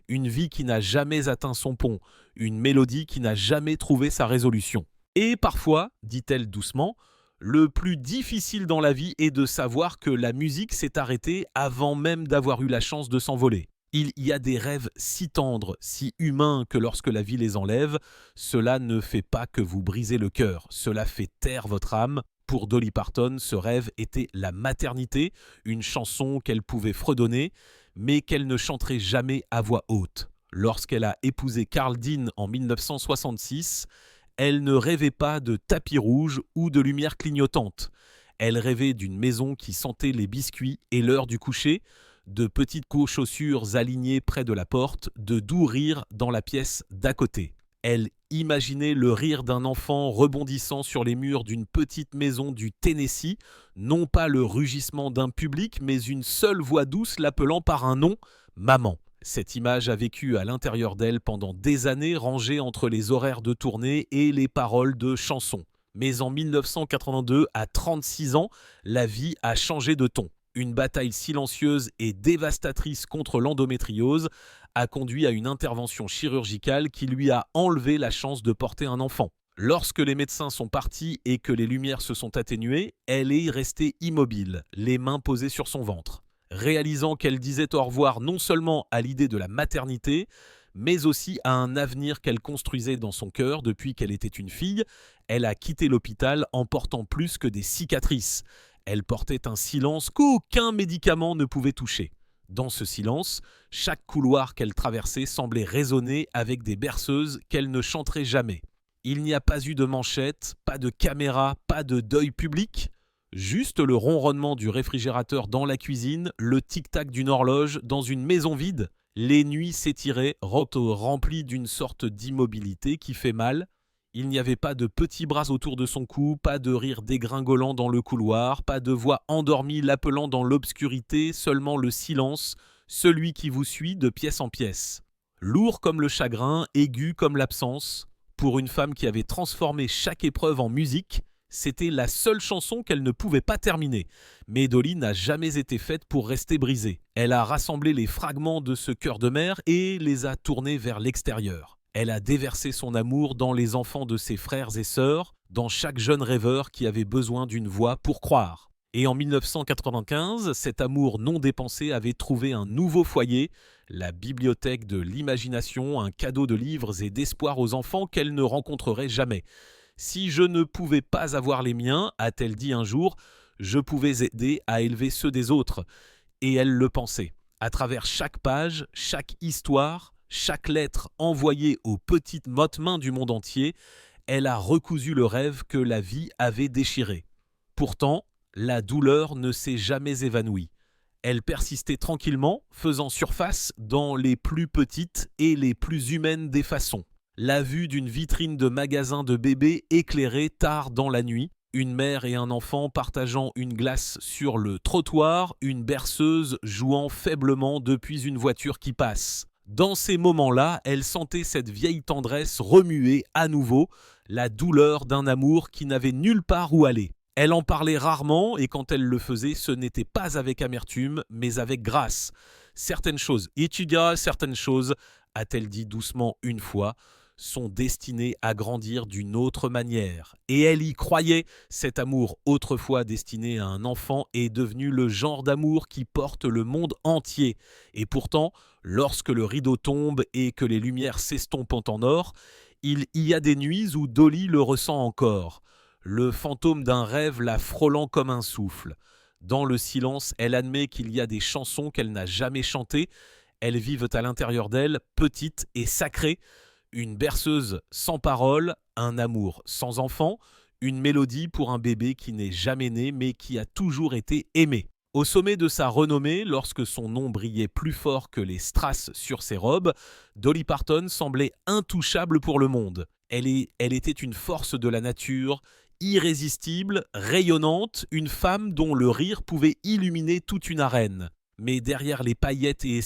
Une vie qui n'a jamais atteint son pont, une mélodie qui n'a jamais trouvé sa résolution. Et parfois, dit-elle doucement, le plus difficile dans la vie est de savoir que la musique s'est arrêtée avant même d'avoir eu la chance de s'envoler. Il y a des rêves si tendres, si humains que lorsque la vie les enlève, cela ne fait pas que vous brisez le cœur, cela fait taire votre âme. Pour Dolly Parton, ce rêve était la maternité, une chanson qu'elle pouvait fredonner, mais qu'elle ne chanterait jamais à voix haute. Lorsqu'elle a épousé Carl Dean en 1966, elle ne rêvait pas de tapis rouge ou de lumière clignotante. Elle rêvait d'une maison qui sentait les biscuits et l'heure du coucher, de petites chaussures alignées près de la porte, de doux rires dans la pièce d'à côté. Elle imaginait le rire d'un enfant rebondissant sur les murs d'une petite maison du Tennessee, non pas le rugissement d'un public, mais une seule voix douce l'appelant par un nom, maman. Cette image a vécu à l'intérieur d'elle pendant des années, rangée entre les horaires de tournée et les paroles de chansons. Mais en 1982, à 36 ans, la vie a changé de ton. Une bataille silencieuse et dévastatrice contre l'endométriose a conduit à une intervention chirurgicale qui lui a enlevé la chance de porter un enfant. Lorsque les médecins sont partis et que les lumières se sont atténuées, elle est restée immobile, les mains posées sur son ventre. Réalisant qu'elle disait au revoir non seulement à l'idée de la maternité, mais aussi à un avenir qu'elle construisait dans son cœur depuis qu'elle était une fille, elle a quitté l'hôpital en portant plus que des cicatrices. Elle portait un silence qu'aucun médicament ne pouvait toucher. Dans ce silence, chaque couloir qu'elle traversait semblait résonner avec des berceuses qu'elle ne chanterait jamais. Il n'y a pas eu de manchette, pas de caméra, pas de deuil public. Juste le ronronnement du réfrigérateur dans la cuisine, le tic-tac d'une horloge dans une maison vide. Les nuits s'étiraient, remplies d'une sorte d'immobilité qui fait mal. Il n'y avait pas de petits bras autour de son cou, pas de rire dégringolant dans le couloir, pas de voix endormie l'appelant dans l'obscurité, seulement le silence, celui qui vous suit de pièce en pièce. Lourd comme le chagrin, aigu comme l'absence, pour une femme qui avait transformé chaque épreuve en musique, c'était la seule chanson qu'elle ne pouvait pas terminer. Mais Dolly n'a jamais été faite pour rester brisée. Elle a rassemblé les fragments de ce cœur de mère et les a tournés vers l'extérieur. Elle a déversé son amour dans les enfants de ses frères et sœurs, dans chaque jeune rêveur qui avait besoin d'une voix pour croire. Et en 1995, cet amour non dépensé avait trouvé un nouveau foyer, la bibliothèque de l'imagination, un cadeau de livres et d'espoir aux enfants qu'elle ne rencontrerait jamais. Si je ne pouvais pas avoir les miens, a-t-elle dit un jour, je pouvais aider à élever ceux des autres. Et elle le pensait. À travers chaque page, chaque histoire, chaque lettre envoyée aux petites mottes-mains du monde entier, elle a recousu le rêve que la vie avait déchiré. Pourtant, la douleur ne s'est jamais évanouie. Elle persistait tranquillement, faisant surface dans les plus petites et les plus humaines des façons. La vue d'une vitrine de magasin de bébés éclairée tard dans la nuit, une mère et un enfant partageant une glace sur le trottoir, une berceuse jouant faiblement depuis une voiture qui passe. Dans ces moments-là, elle sentait cette vieille tendresse remuer à nouveau, la douleur d'un amour qui n'avait nulle part où aller. Elle en parlait rarement et quand elle le faisait, ce n'était pas avec amertume, mais avec grâce. Certaines choses, certaines choses, a-t-elle dit doucement une fois, sont destinées à grandir d'une autre manière. Et elle y croyait, cet amour autrefois destiné à un enfant est devenu le genre d'amour qui porte le monde entier. Et pourtant, lorsque le rideau tombe et que les lumières s'estompent en or, il y a des nuits où Dolly le ressent encore. Le fantôme d'un rêve la frôlant comme un souffle. Dans le silence, elle admet qu'il y a des chansons qu'elle n'a jamais chantées. Elles vivent à l'intérieur d'elle, petites et sacrées. Une berceuse sans parole, un amour sans enfant, une mélodie pour un bébé qui n'est jamais né mais qui a toujours été aimé. Au sommet de sa renommée, lorsque son nom brillait plus fort que les strass sur ses robes, Dolly Parton semblait intouchable pour le monde. Elle était une force de la nature, irrésistible, rayonnante, une femme dont le rire pouvait illuminer toute une arène. Mais derrière les paillettes et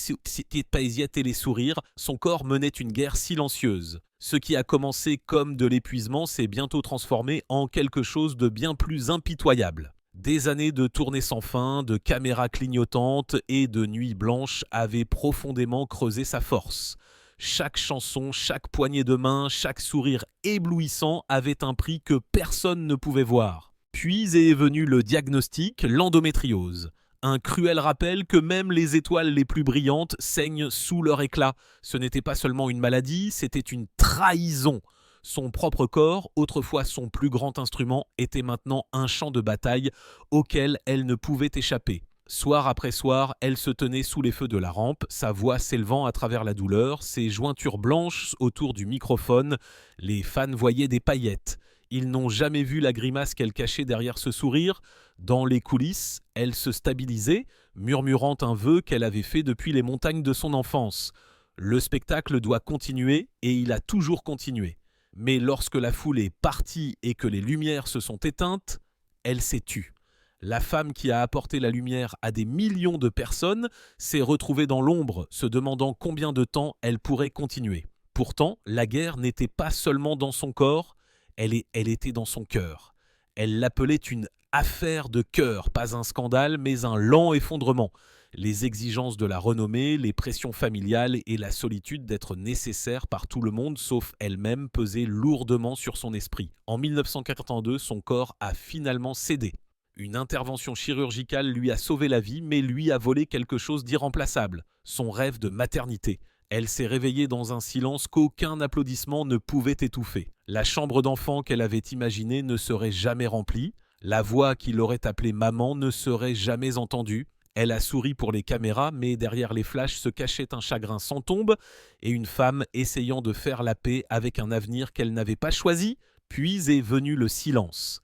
les sourires, son corps menait une guerre silencieuse. Ce qui a commencé comme de l'épuisement s'est bientôt transformé en quelque chose de bien plus impitoyable. Des années de tournées sans fin, de caméras clignotantes et de nuits blanches avaient profondément creusé sa force. Chaque chanson, chaque poignée de main, chaque sourire éblouissant avait un prix que personne ne pouvait voir. Puis est venu le diagnostic, l'endométriose. Un cruel rappel que même les étoiles les plus brillantes saignent sous leur éclat. Ce n'était pas seulement une maladie, c'était une trahison. Son propre corps, autrefois son plus grand instrument, était maintenant un champ de bataille auquel elle ne pouvait échapper. Soir après soir, elle se tenait sous les feux de la rampe, sa voix s'élevant à travers la douleur, ses jointures blanches autour du microphone. Les fans voyaient des paillettes. Ils n'ont jamais vu la grimace qu'elle cachait derrière ce sourire. Dans les coulisses, elle se stabilisait, murmurant un vœu qu'elle avait fait depuis les montagnes de son enfance. Le spectacle doit continuer, et il a toujours continué. Mais lorsque la foule est partie et que les lumières se sont éteintes, elle s'est tue. La femme qui a apporté la lumière à des millions de personnes s'est retrouvée dans l'ombre, se demandant combien de temps elle pourrait continuer. Pourtant, la guerre n'était pas seulement dans son corps, elle était dans son cœur. Elle l'appelait une affaire de cœur, pas un scandale, mais un lent effondrement. Les exigences de la renommée, les pressions familiales et la solitude d'être nécessaire par tout le monde, sauf elle-même, pesaient lourdement sur son esprit. En 1982, son corps a finalement cédé. Une intervention chirurgicale lui a sauvé la vie, mais lui a volé quelque chose d'irremplaçable, son rêve de maternité. Elle s'est réveillée dans un silence qu'aucun applaudissement ne pouvait étouffer. La chambre d'enfant qu'elle avait imaginée ne serait jamais remplie. La voix qui l'aurait appelée maman ne serait jamais entendue. Elle a souri pour les caméras, mais derrière les flashs se cachait un chagrin sans tombe et une femme essayant de faire la paix avec un avenir qu'elle n'avait pas choisi. Puis est venu le silence.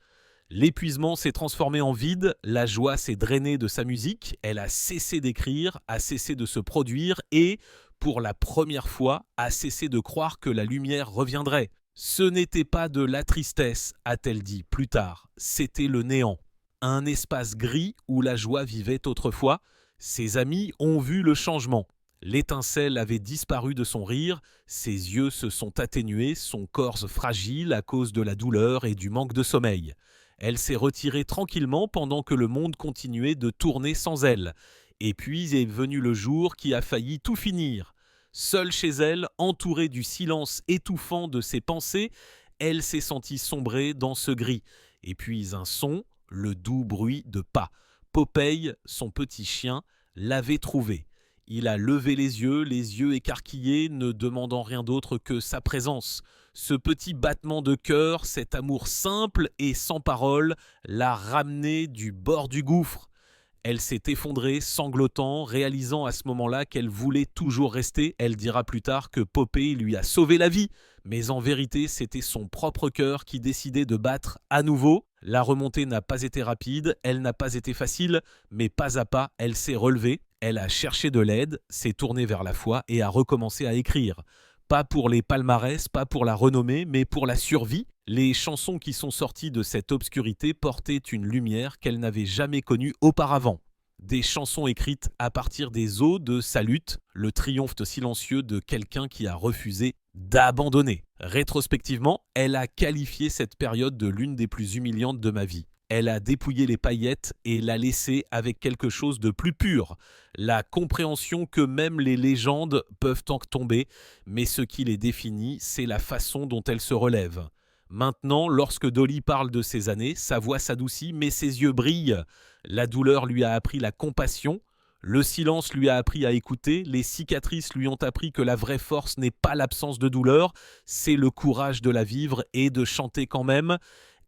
L'épuisement s'est transformé en vide, la joie s'est drainée de sa musique, elle a cessé d'écrire, a cessé de se produire et, pour la première fois, a cessé de croire que la lumière reviendrait. Ce n'était pas de la tristesse, a-t-elle dit plus tard, c'était le néant. Un espace gris où la joie vivait autrefois, Ses amis ont vu le changement. L'étincelle avait disparu de son rire, ses yeux se sont atténués, son corps fragile à cause de la douleur et du manque de sommeil. Elle s'est retirée tranquillement pendant que le monde continuait de tourner sans elle. Et puis est venu le jour qui a failli tout finir. Seule chez elle, entourée du silence étouffant de ses pensées, elle s'est sentie sombrer dans ce gris. Et puis un son, le doux bruit de pas. Popeye, son petit chien, l'avait trouvé. Il a levé les yeux écarquillés, ne demandant rien d'autre que sa présence. Ce petit battement de cœur, cet amour simple et sans parole, l'a ramené du bord du gouffre. Elle s'est effondrée, sanglotant, réalisant à ce moment-là qu'elle voulait toujours rester. Elle dira plus tard que Popeye lui a sauvé la vie. Mais en vérité, c'était son propre cœur qui décidait de battre à nouveau. La remontée n'a pas été rapide, elle n'a pas été facile, mais pas à pas, elle s'est relevée. Elle a cherché de l'aide, s'est tournée vers la foi et a recommencé à écrire. Pas pour les palmarès, pas pour la renommée, mais pour la survie. Les chansons qui sont sorties de cette obscurité portaient une lumière qu'elle n'avait jamais connue auparavant. Des chansons écrites à partir des os de sa lutte, le triomphe silencieux de quelqu'un qui a refusé d'abandonner. Rétrospectivement, elle a qualifié cette période de l'une des plus humiliantes de ma vie. Elle a dépouillé les paillettes et l'a laissé avec quelque chose de plus pur. La compréhension que même les légendes peuvent en tomber, mais ce qui les définit, c'est la façon dont elles se relèvent. Maintenant, lorsque Dolly parle de ces années, sa voix s'adoucit, mais ses yeux brillent. La douleur lui a appris la compassion, le silence lui a appris à écouter, les cicatrices lui ont appris que la vraie force n'est pas l'absence de douleur, c'est le courage de la vivre et de chanter quand même.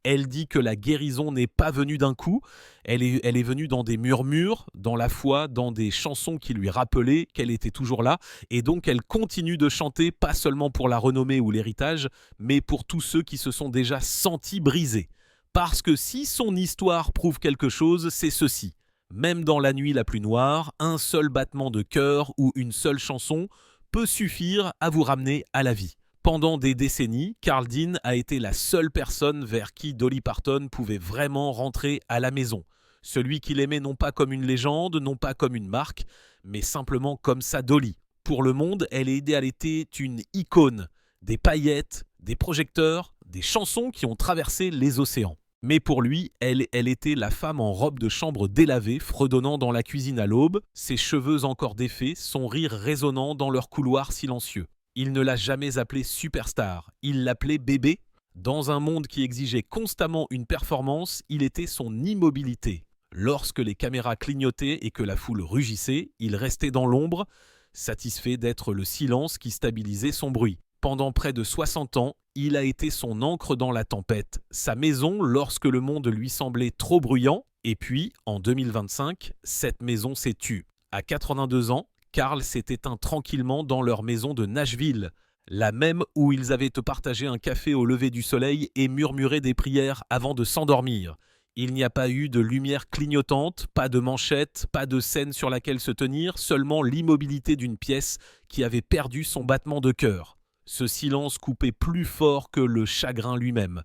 Elle dit que la guérison n'est pas venue d'un coup, elle est venue dans des murmures, dans la foi, dans des chansons qui lui rappelaient qu'elle était toujours là, et donc elle continue de chanter, pas seulement pour la renommée ou l'héritage, mais pour tous ceux qui se sont déjà sentis brisés. Parce que si son histoire prouve quelque chose, c'est ceci. Même dans la nuit la plus noire, un seul battement de cœur ou une seule chanson peut suffire à vous ramener à la vie. Pendant des décennies, Carl Dean a été la seule personne vers qui Dolly Parton pouvait vraiment rentrer à la maison. Celui qu'il aimait non pas comme une légende, non pas comme une marque, mais simplement comme sa Dolly. Pour le monde, elle était une icône. Des paillettes, des projecteurs, des chansons qui ont traversé les océans. Mais pour lui, elle était la femme en robe de chambre délavée, fredonnant dans la cuisine à l'aube, ses cheveux encore défaits, son rire résonnant dans leur couloir silencieux. Il ne l'a jamais appelée superstar, il l'appelait bébé. Dans un monde qui exigeait constamment une performance, il était son immobilité. Lorsque les caméras clignotaient et que la foule rugissait, il restait dans l'ombre, satisfait d'être le silence qui stabilisait son bruit. Pendant près de 60 ans, il a été son ancre dans la tempête, sa maison lorsque le monde lui semblait trop bruyant, et puis, en 2025, cette maison s'est tue. À 82 ans, Carl s'est éteint tranquillement dans leur maison de Nashville, la même où ils avaient partagé un café au lever du soleil et murmuré des prières avant de s'endormir. Il n'y a pas eu de lumière clignotante, pas de manchette, pas de scène sur laquelle se tenir, seulement l'immobilité d'une pièce qui avait perdu son battement de cœur. Ce silence coupait plus fort que le chagrin lui-même.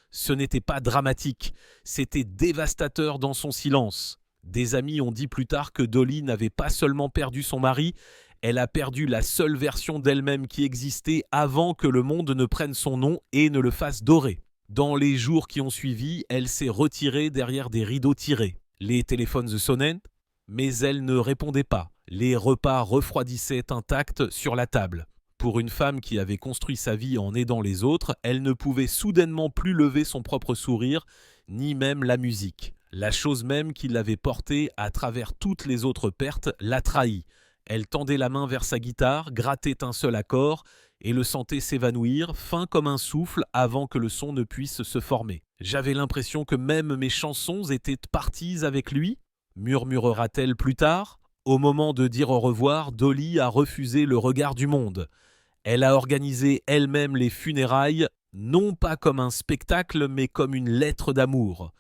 Ce n'était pas dramatique, c'était dévastateur dans son silence. Des amis ont dit plus tard que Dolly n'avait pas seulement perdu son mari, elle a perdu la seule version d'elle-même qui existait avant que le monde ne prenne son nom et ne le fasse dorer. Dans les jours qui ont suivi, elle s'est retirée derrière des rideaux tirés. Les téléphones sonnaient, mais elle ne répondait pas. Les repas refroidissaient intacts sur la table. Pour une femme qui avait construit sa vie en aidant les autres, elle ne pouvait soudainement plus lever son propre sourire, ni même la musique. La chose même qui l'avait portée à travers toutes les autres pertes l'a trahie. Elle tendait la main vers sa guitare, grattait un seul accord et le sentait s'évanouir, fin comme un souffle avant que le son ne puisse se former. J'avais l'impression que même mes chansons étaient parties avec lui, murmurera-t-elle plus tard. Au moment de dire au revoir, Dolly a refusé le regard du monde. Elle a organisé elle-même les funérailles, non pas comme un spectacle, mais comme une lettre d'amour.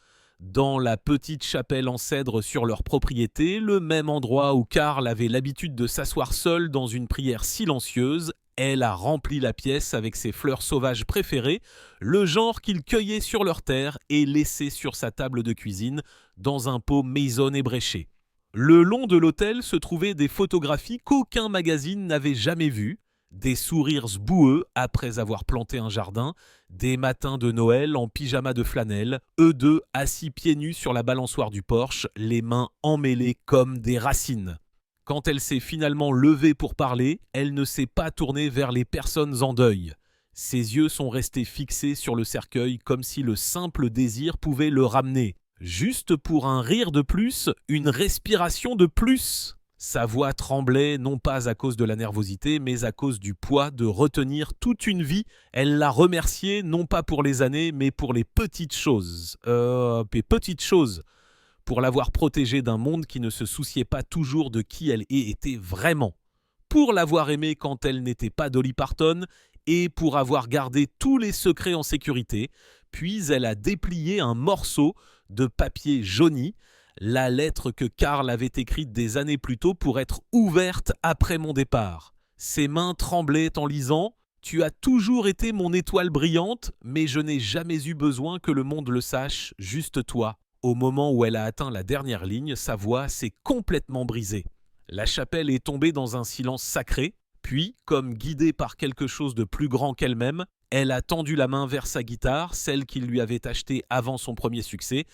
Dans la petite chapelle en cèdre sur leur propriété, le même endroit où Carl avait l'habitude de s'asseoir seul dans une prière silencieuse, elle a rempli la pièce avec ses fleurs sauvages préférées, le genre qu'il cueillait sur leur terre et laissait sur sa table de cuisine dans un pot maison ébréché. Le long de l'hôtel se trouvaient des photographies qu'aucun magazine n'avait jamais vues, des sourires boueux après avoir planté un jardin, des matins de Noël en pyjama de flanelle, eux deux assis pieds nus sur la balançoire du porche, les mains emmêlées comme des racines. Quand elle s'est finalement levée pour parler, elle ne s'est pas tournée vers les personnes en deuil. Ses yeux sont restés fixés sur le cercueil comme si le simple désir pouvait le ramener. Juste pour un rire de plus, une respiration de plus. Sa voix tremblait non pas à cause de la nervosité, mais à cause du poids de retenir toute une vie. Elle l'a remercié non pas pour les années, mais pour les petites choses. Les petites choses. Pour l'avoir protégée d'un monde qui ne se souciait pas toujours de qui elle était vraiment. Pour l'avoir aimée quand elle n'était pas Dolly Parton, et pour avoir gardé tous les secrets en sécurité. Puis elle a déplié un morceau de papier jauni, la lettre que Karl avait écrite des années plus tôt pour être ouverte après mon départ. Ses mains tremblaient en lisant « Tu as toujours été mon étoile brillante, mais je n'ai jamais eu besoin que le monde le sache, juste toi. » Au moment où elle a atteint la dernière ligne, sa voix s'est complètement brisée. La chapelle est tombée dans un silence sacré, puis, comme guidée par quelque chose de plus grand qu'elle-même, elle a tendu la main vers sa guitare, celle qu'il lui avait achetée avant son premier succès,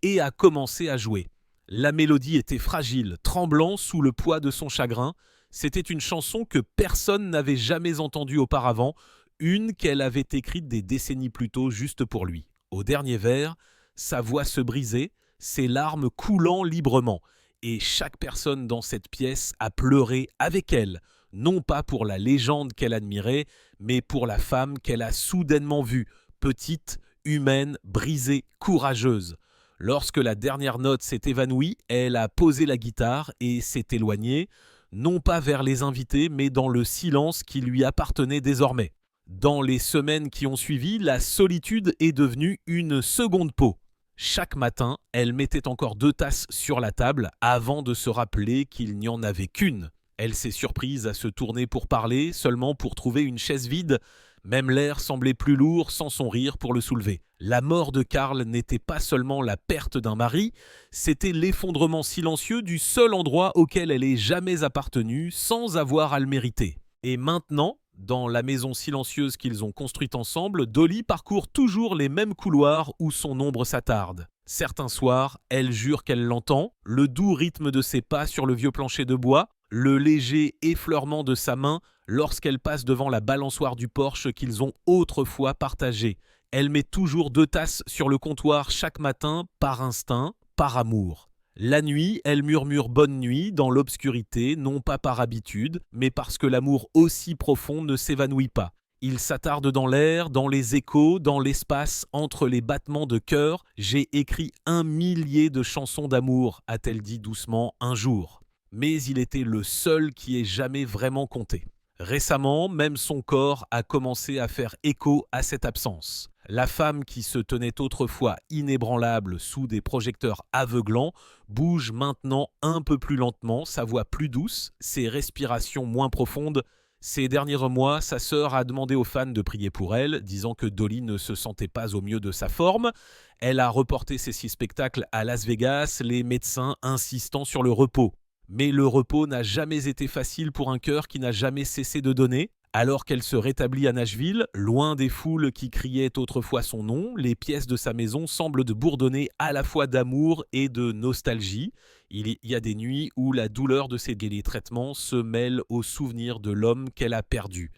et a commencé à jouer. La mélodie était fragile, tremblant sous le poids de son chagrin. C'était une chanson que personne n'avait jamais entendue auparavant, une qu'elle avait écrite des décennies plus tôt juste pour lui. Au dernier vers, sa voix se brisait, ses larmes coulant librement, et chaque personne dans cette pièce a pleuré avec elle, non pas pour la légende qu'elle admirait, mais pour la femme qu'elle a soudainement vue, petite, humaine, brisée, courageuse. Lorsque la dernière note s'est évanouie, elle a posé la guitare et s'est éloignée, non pas vers les invités, mais dans le silence qui lui appartenait désormais. Dans les semaines qui ont suivi, la solitude est devenue une seconde peau. Chaque matin, elle mettait encore 2 tasses sur la table avant de se rappeler qu'il n'y en avait qu'une. Elle s'est surprise à se tourner pour parler, seulement pour trouver une chaise vide. Même l'air semblait plus lourd sans son rire pour le soulever. La mort de Karl n'était pas seulement la perte d'un mari, c'était l'effondrement silencieux du seul endroit auquel elle ait jamais appartenu sans avoir à le mériter. Et maintenant, dans la maison silencieuse qu'ils ont construite ensemble, Dolly parcourt toujours les mêmes couloirs où son ombre s'attarde. Certains soirs, elle jure qu'elle l'entend, le doux rythme de ses pas sur le vieux plancher de bois, le léger effleurement de sa main lorsqu'elle passe devant la balançoire du porche qu'ils ont autrefois partagée. Elle met toujours 2 tasses sur le comptoir chaque matin, par instinct, par amour. La nuit, elle murmure bonne nuit dans l'obscurité, non pas par habitude, mais parce que l'amour aussi profond ne s'évanouit pas. Il s'attarde dans l'air, dans les échos, dans l'espace, entre les battements de cœur. J'ai écrit 1 millier de chansons d'amour, a-t-elle dit doucement un jour. Mais il était le seul qui ait jamais vraiment compté. Récemment, même son corps a commencé à faire écho à cette absence. La femme qui se tenait autrefois inébranlable sous des projecteurs aveuglants bouge maintenant un peu plus lentement, sa voix plus douce, ses respirations moins profondes. Ces derniers mois, sa sœur a demandé aux fans de prier pour elle, disant que Dolly ne se sentait pas au mieux de sa forme. Elle a reporté ses 6 spectacles à Las Vegas, les médecins insistant sur le repos. Mais le repos n'a jamais été facile pour un cœur qui n'a jamais cessé de donner. Alors qu'elle se rétablit à Nashville, loin des foules qui criaient autrefois son nom, les pièces de sa maison semblent de bourdonner à la fois d'amour et de nostalgie. Il y a des nuits où la douleur de ses traitements se mêle au souvenir de l'homme qu'elle a perdu.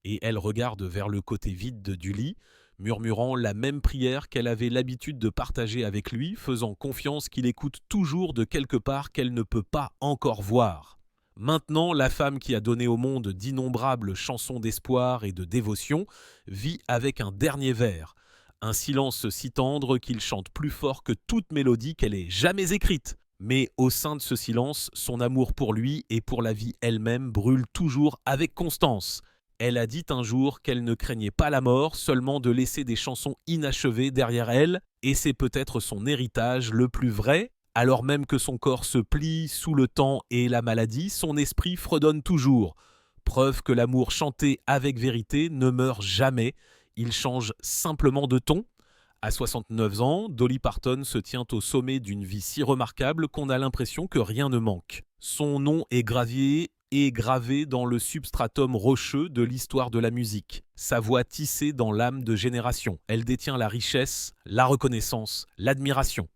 Et elle regarde vers le côté vide du lit, murmurant la même prière qu'elle avait l'habitude de partager avec lui, faisant confiance qu'il écoute toujours de quelque part qu'elle ne peut pas encore voir. Maintenant, la femme qui a donné au monde d'innombrables chansons d'espoir et de dévotion vit avec un dernier vers, un silence si tendre qu'il chante plus fort que toute mélodie qu'elle ait jamais écrite. Mais au sein de ce silence, son amour pour lui et pour la vie elle-même brûle toujours avec constance. Elle a dit un jour qu'elle ne craignait pas la mort, seulement de laisser des chansons inachevées derrière elle, et c'est peut-être son héritage le plus vrai. Alors même que son corps se plie sous le temps et la maladie, son esprit fredonne toujours. Preuve que l'amour chanté avec vérité ne meurt jamais, il change simplement de ton. À 69 ans, Dolly Parton se tient au sommet d'une vie si remarquable qu'on a l'impression que rien ne manque. Son nom est gravé dans le substratum rocheux de l'histoire de la musique. Sa voix tissée dans l'âme de générations. Elle détient la richesse, la reconnaissance, l'admiration.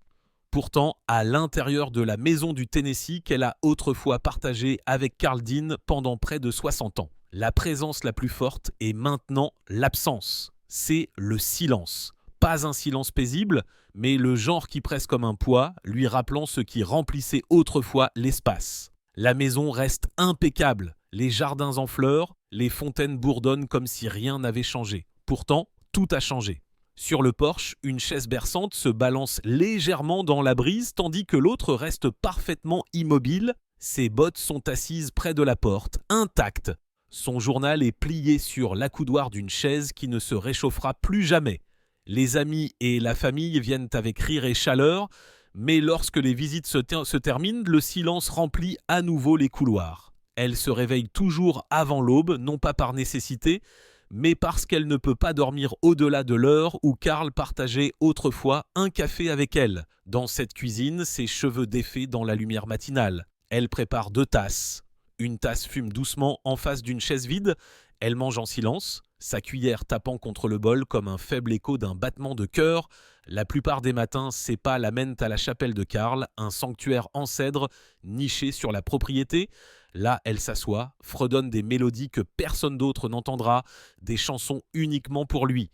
Pourtant, à l'intérieur de la maison du Tennessee qu'elle a autrefois partagée avec Carl Dean pendant près de 60 ans. La présence la plus forte est maintenant l'absence. C'est le silence. Pas un silence paisible, mais le genre qui presse comme un poids, lui rappelant ce qui remplissait autrefois l'espace. La maison reste impeccable, les jardins en fleurs, les fontaines bourdonnent comme si rien n'avait changé. Pourtant, tout a changé. Sur le porche, une chaise berçante se balance légèrement dans la brise tandis que l'autre reste parfaitement immobile. Ses bottes sont assises près de la porte, intactes. Son journal est plié sur l'accoudoir d'une chaise qui ne se réchauffera plus jamais. Les amis et la famille viennent avec rire et chaleur, mais lorsque les visites se terminent, le silence remplit à nouveau les couloirs. Elle se réveille toujours avant l'aube, non pas par nécessité, mais parce qu'elle ne peut pas dormir au-delà de l'heure où Carl partageait autrefois un café avec elle. Dans cette cuisine, ses cheveux défaits dans la lumière matinale. Elle prépare 2 tasses. Une tasse fume doucement en face d'une chaise vide. Elle mange en silence, sa cuillère tapant contre le bol comme un faible écho d'un battement de cœur. La plupart des matins, ses pas l'amènent à la chapelle de Carl, un sanctuaire en cèdre niché sur la propriété. Là, elle s'assoit, fredonne des mélodies que personne d'autre n'entendra, des chansons uniquement pour lui.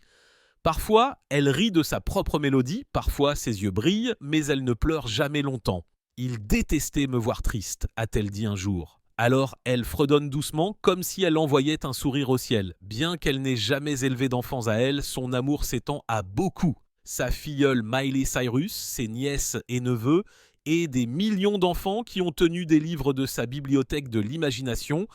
Parfois, elle rit de sa propre mélodie, parfois ses yeux brillent, mais elle ne pleure jamais longtemps. « Il détestait me voir triste », a-t-elle dit un jour. Alors elle fredonne doucement comme si elle envoyait un sourire au ciel. Bien qu'elle n'ait jamais élevé d'enfants à elle, son amour s'étend à beaucoup. Sa filleule Miley Cyrus, ses nièces et neveux, et des millions d'enfants qui ont tenu des livres de sa bibliothèque de l'imagination,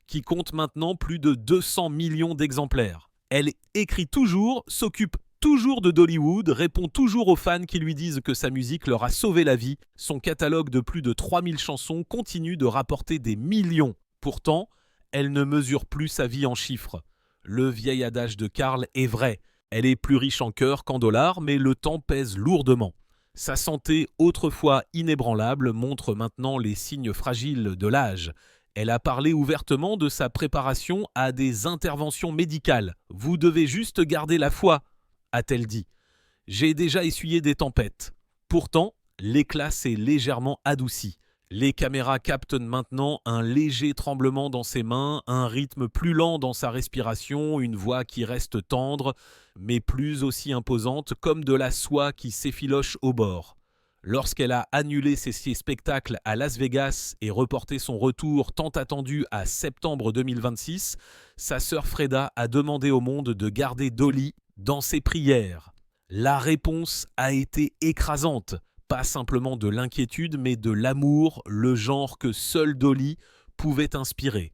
qui compte maintenant plus de 200 millions d'exemplaires. Elle écrit toujours, s'occupe toujours de Dollywood, répond toujours aux fans qui lui disent que sa musique leur a sauvé la vie. Son catalogue de plus de 3000 chansons continue de rapporter des millions. Pourtant, elle ne mesure plus sa vie en chiffres. Le vieil adage de Carl est vrai. Elle est plus riche en cœur qu'en dollars, mais le temps pèse lourdement. Sa santé, autrefois inébranlable, montre maintenant les signes fragiles de l'âge. Elle a parlé ouvertement de sa préparation à des interventions médicales. « Vous devez juste garder la foi », a-t-elle dit. « J'ai déjà essuyé des tempêtes. » Pourtant, l'éclat s'est légèrement adouci. Les caméras captent maintenant un léger tremblement dans ses mains, un rythme plus lent dans sa respiration, une voix qui reste tendre, mais plus aussi imposante, comme de la soie qui s'effiloche au bord. Lorsqu'elle a annulé ses spectacles à Las Vegas et reporté son retour tant attendu à septembre 2026, sa sœur Freda a demandé au monde de garder Dolly dans ses prières. La réponse a été écrasante. Pas simplement de l'inquiétude, mais de l'amour, le genre que seule Dolly pouvait inspirer.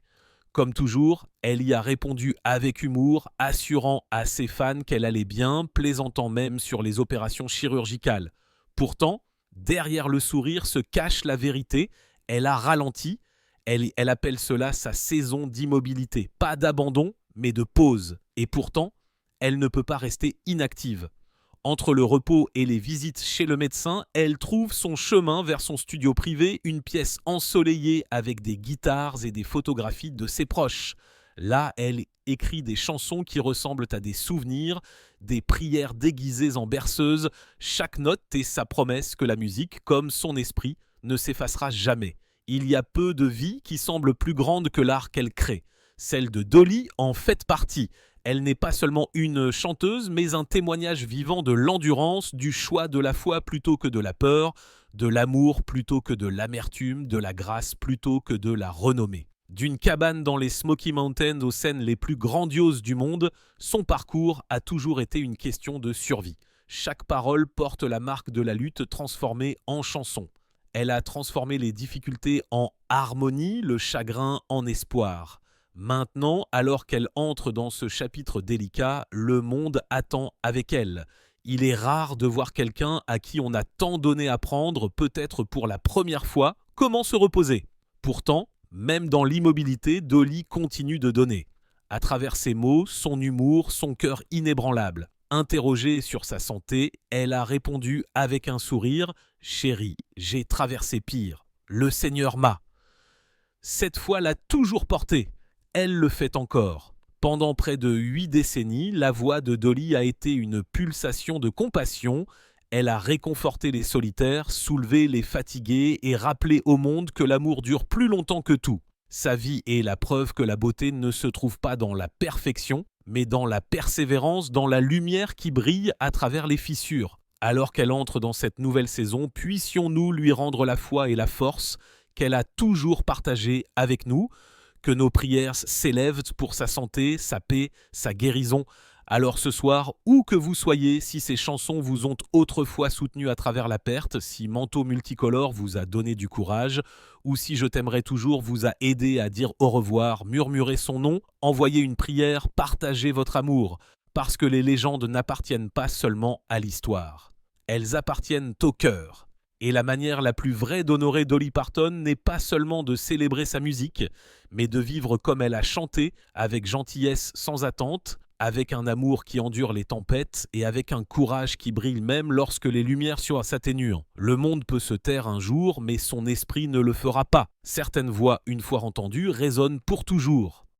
Comme toujours, elle y a répondu avec humour, assurant à ses fans qu'elle allait bien, plaisantant même sur les opérations chirurgicales. Pourtant, derrière le sourire se cache la vérité. Elle a ralenti. Elle appelle cela sa saison d'immobilité. Pas d'abandon, mais de pause. Et pourtant, elle ne peut pas rester inactive. Entre le repos et les visites chez le médecin, elle trouve son chemin vers son studio privé, une pièce ensoleillée avec des guitares et des photographies de ses proches. Là, elle écrit des chansons qui ressemblent à des souvenirs, des prières déguisées en berceuses. Chaque note est sa promesse que la musique, comme son esprit, ne s'effacera jamais. Il y a peu de vies qui semblent plus grandes que l'art qu'elle crée. Celle de Dolly en fait partie. Elle n'est pas seulement une chanteuse, mais un témoignage vivant de l'endurance, du choix de la foi plutôt que de la peur, de l'amour plutôt que de l'amertume, de la grâce plutôt que de la renommée. D'une cabane dans les Smoky Mountains aux scènes les plus grandioses du monde, son parcours a toujours été une question de survie. Chaque parole porte la marque de la lutte transformée en chanson. Elle a transformé les difficultés en harmonie, le chagrin en espoir. Maintenant, alors qu'elle entre dans ce chapitre délicat, le monde attend avec elle. Il est rare de voir quelqu'un à qui on a tant donné à prendre, peut-être pour la première fois, comment se reposer. Pourtant, même dans l'immobilité, Dolly continue de donner. À travers ses mots, son humour, son cœur inébranlable. Interrogée sur sa santé, elle a répondu avec un sourire « Chérie, j'ai traversé pire. Le Seigneur m'a. » Cette foi l'a toujours portée. Elle le fait encore. Pendant près de 8 décennies, la voix de Dolly a été une pulsation de compassion. Elle a réconforté les solitaires, soulevé les fatigués et rappelé au monde que l'amour dure plus longtemps que tout. Sa vie est la preuve que la beauté ne se trouve pas dans la perfection, mais dans la persévérance, dans la lumière qui brille à travers les fissures. Alors qu'elle entre dans cette nouvelle saison, puissions-nous lui rendre la foi et la force qu'elle a toujours partagée avec nous, que nos prières s'élèvent pour sa santé, sa paix, sa guérison. Alors ce soir, où que vous soyez, si ces chansons vous ont autrefois soutenu à travers la perte, si Manteau multicolore vous a donné du courage, ou si Je t'aimerai toujours vous a aidé à dire au revoir, murmurez son nom, envoyez une prière, partagez votre amour, parce que les légendes n'appartiennent pas seulement à l'histoire. Elles appartiennent au cœur. Et la manière la plus vraie d'honorer Dolly Parton n'est pas seulement de célébrer sa musique, mais de vivre comme elle a chanté, avec gentillesse sans attente, avec un amour qui endure les tempêtes et avec un courage qui brille même lorsque les lumières s'atténuent. Le monde peut se taire un jour, mais son esprit ne le fera pas. Certaines voix, une fois entendues, résonnent pour toujours.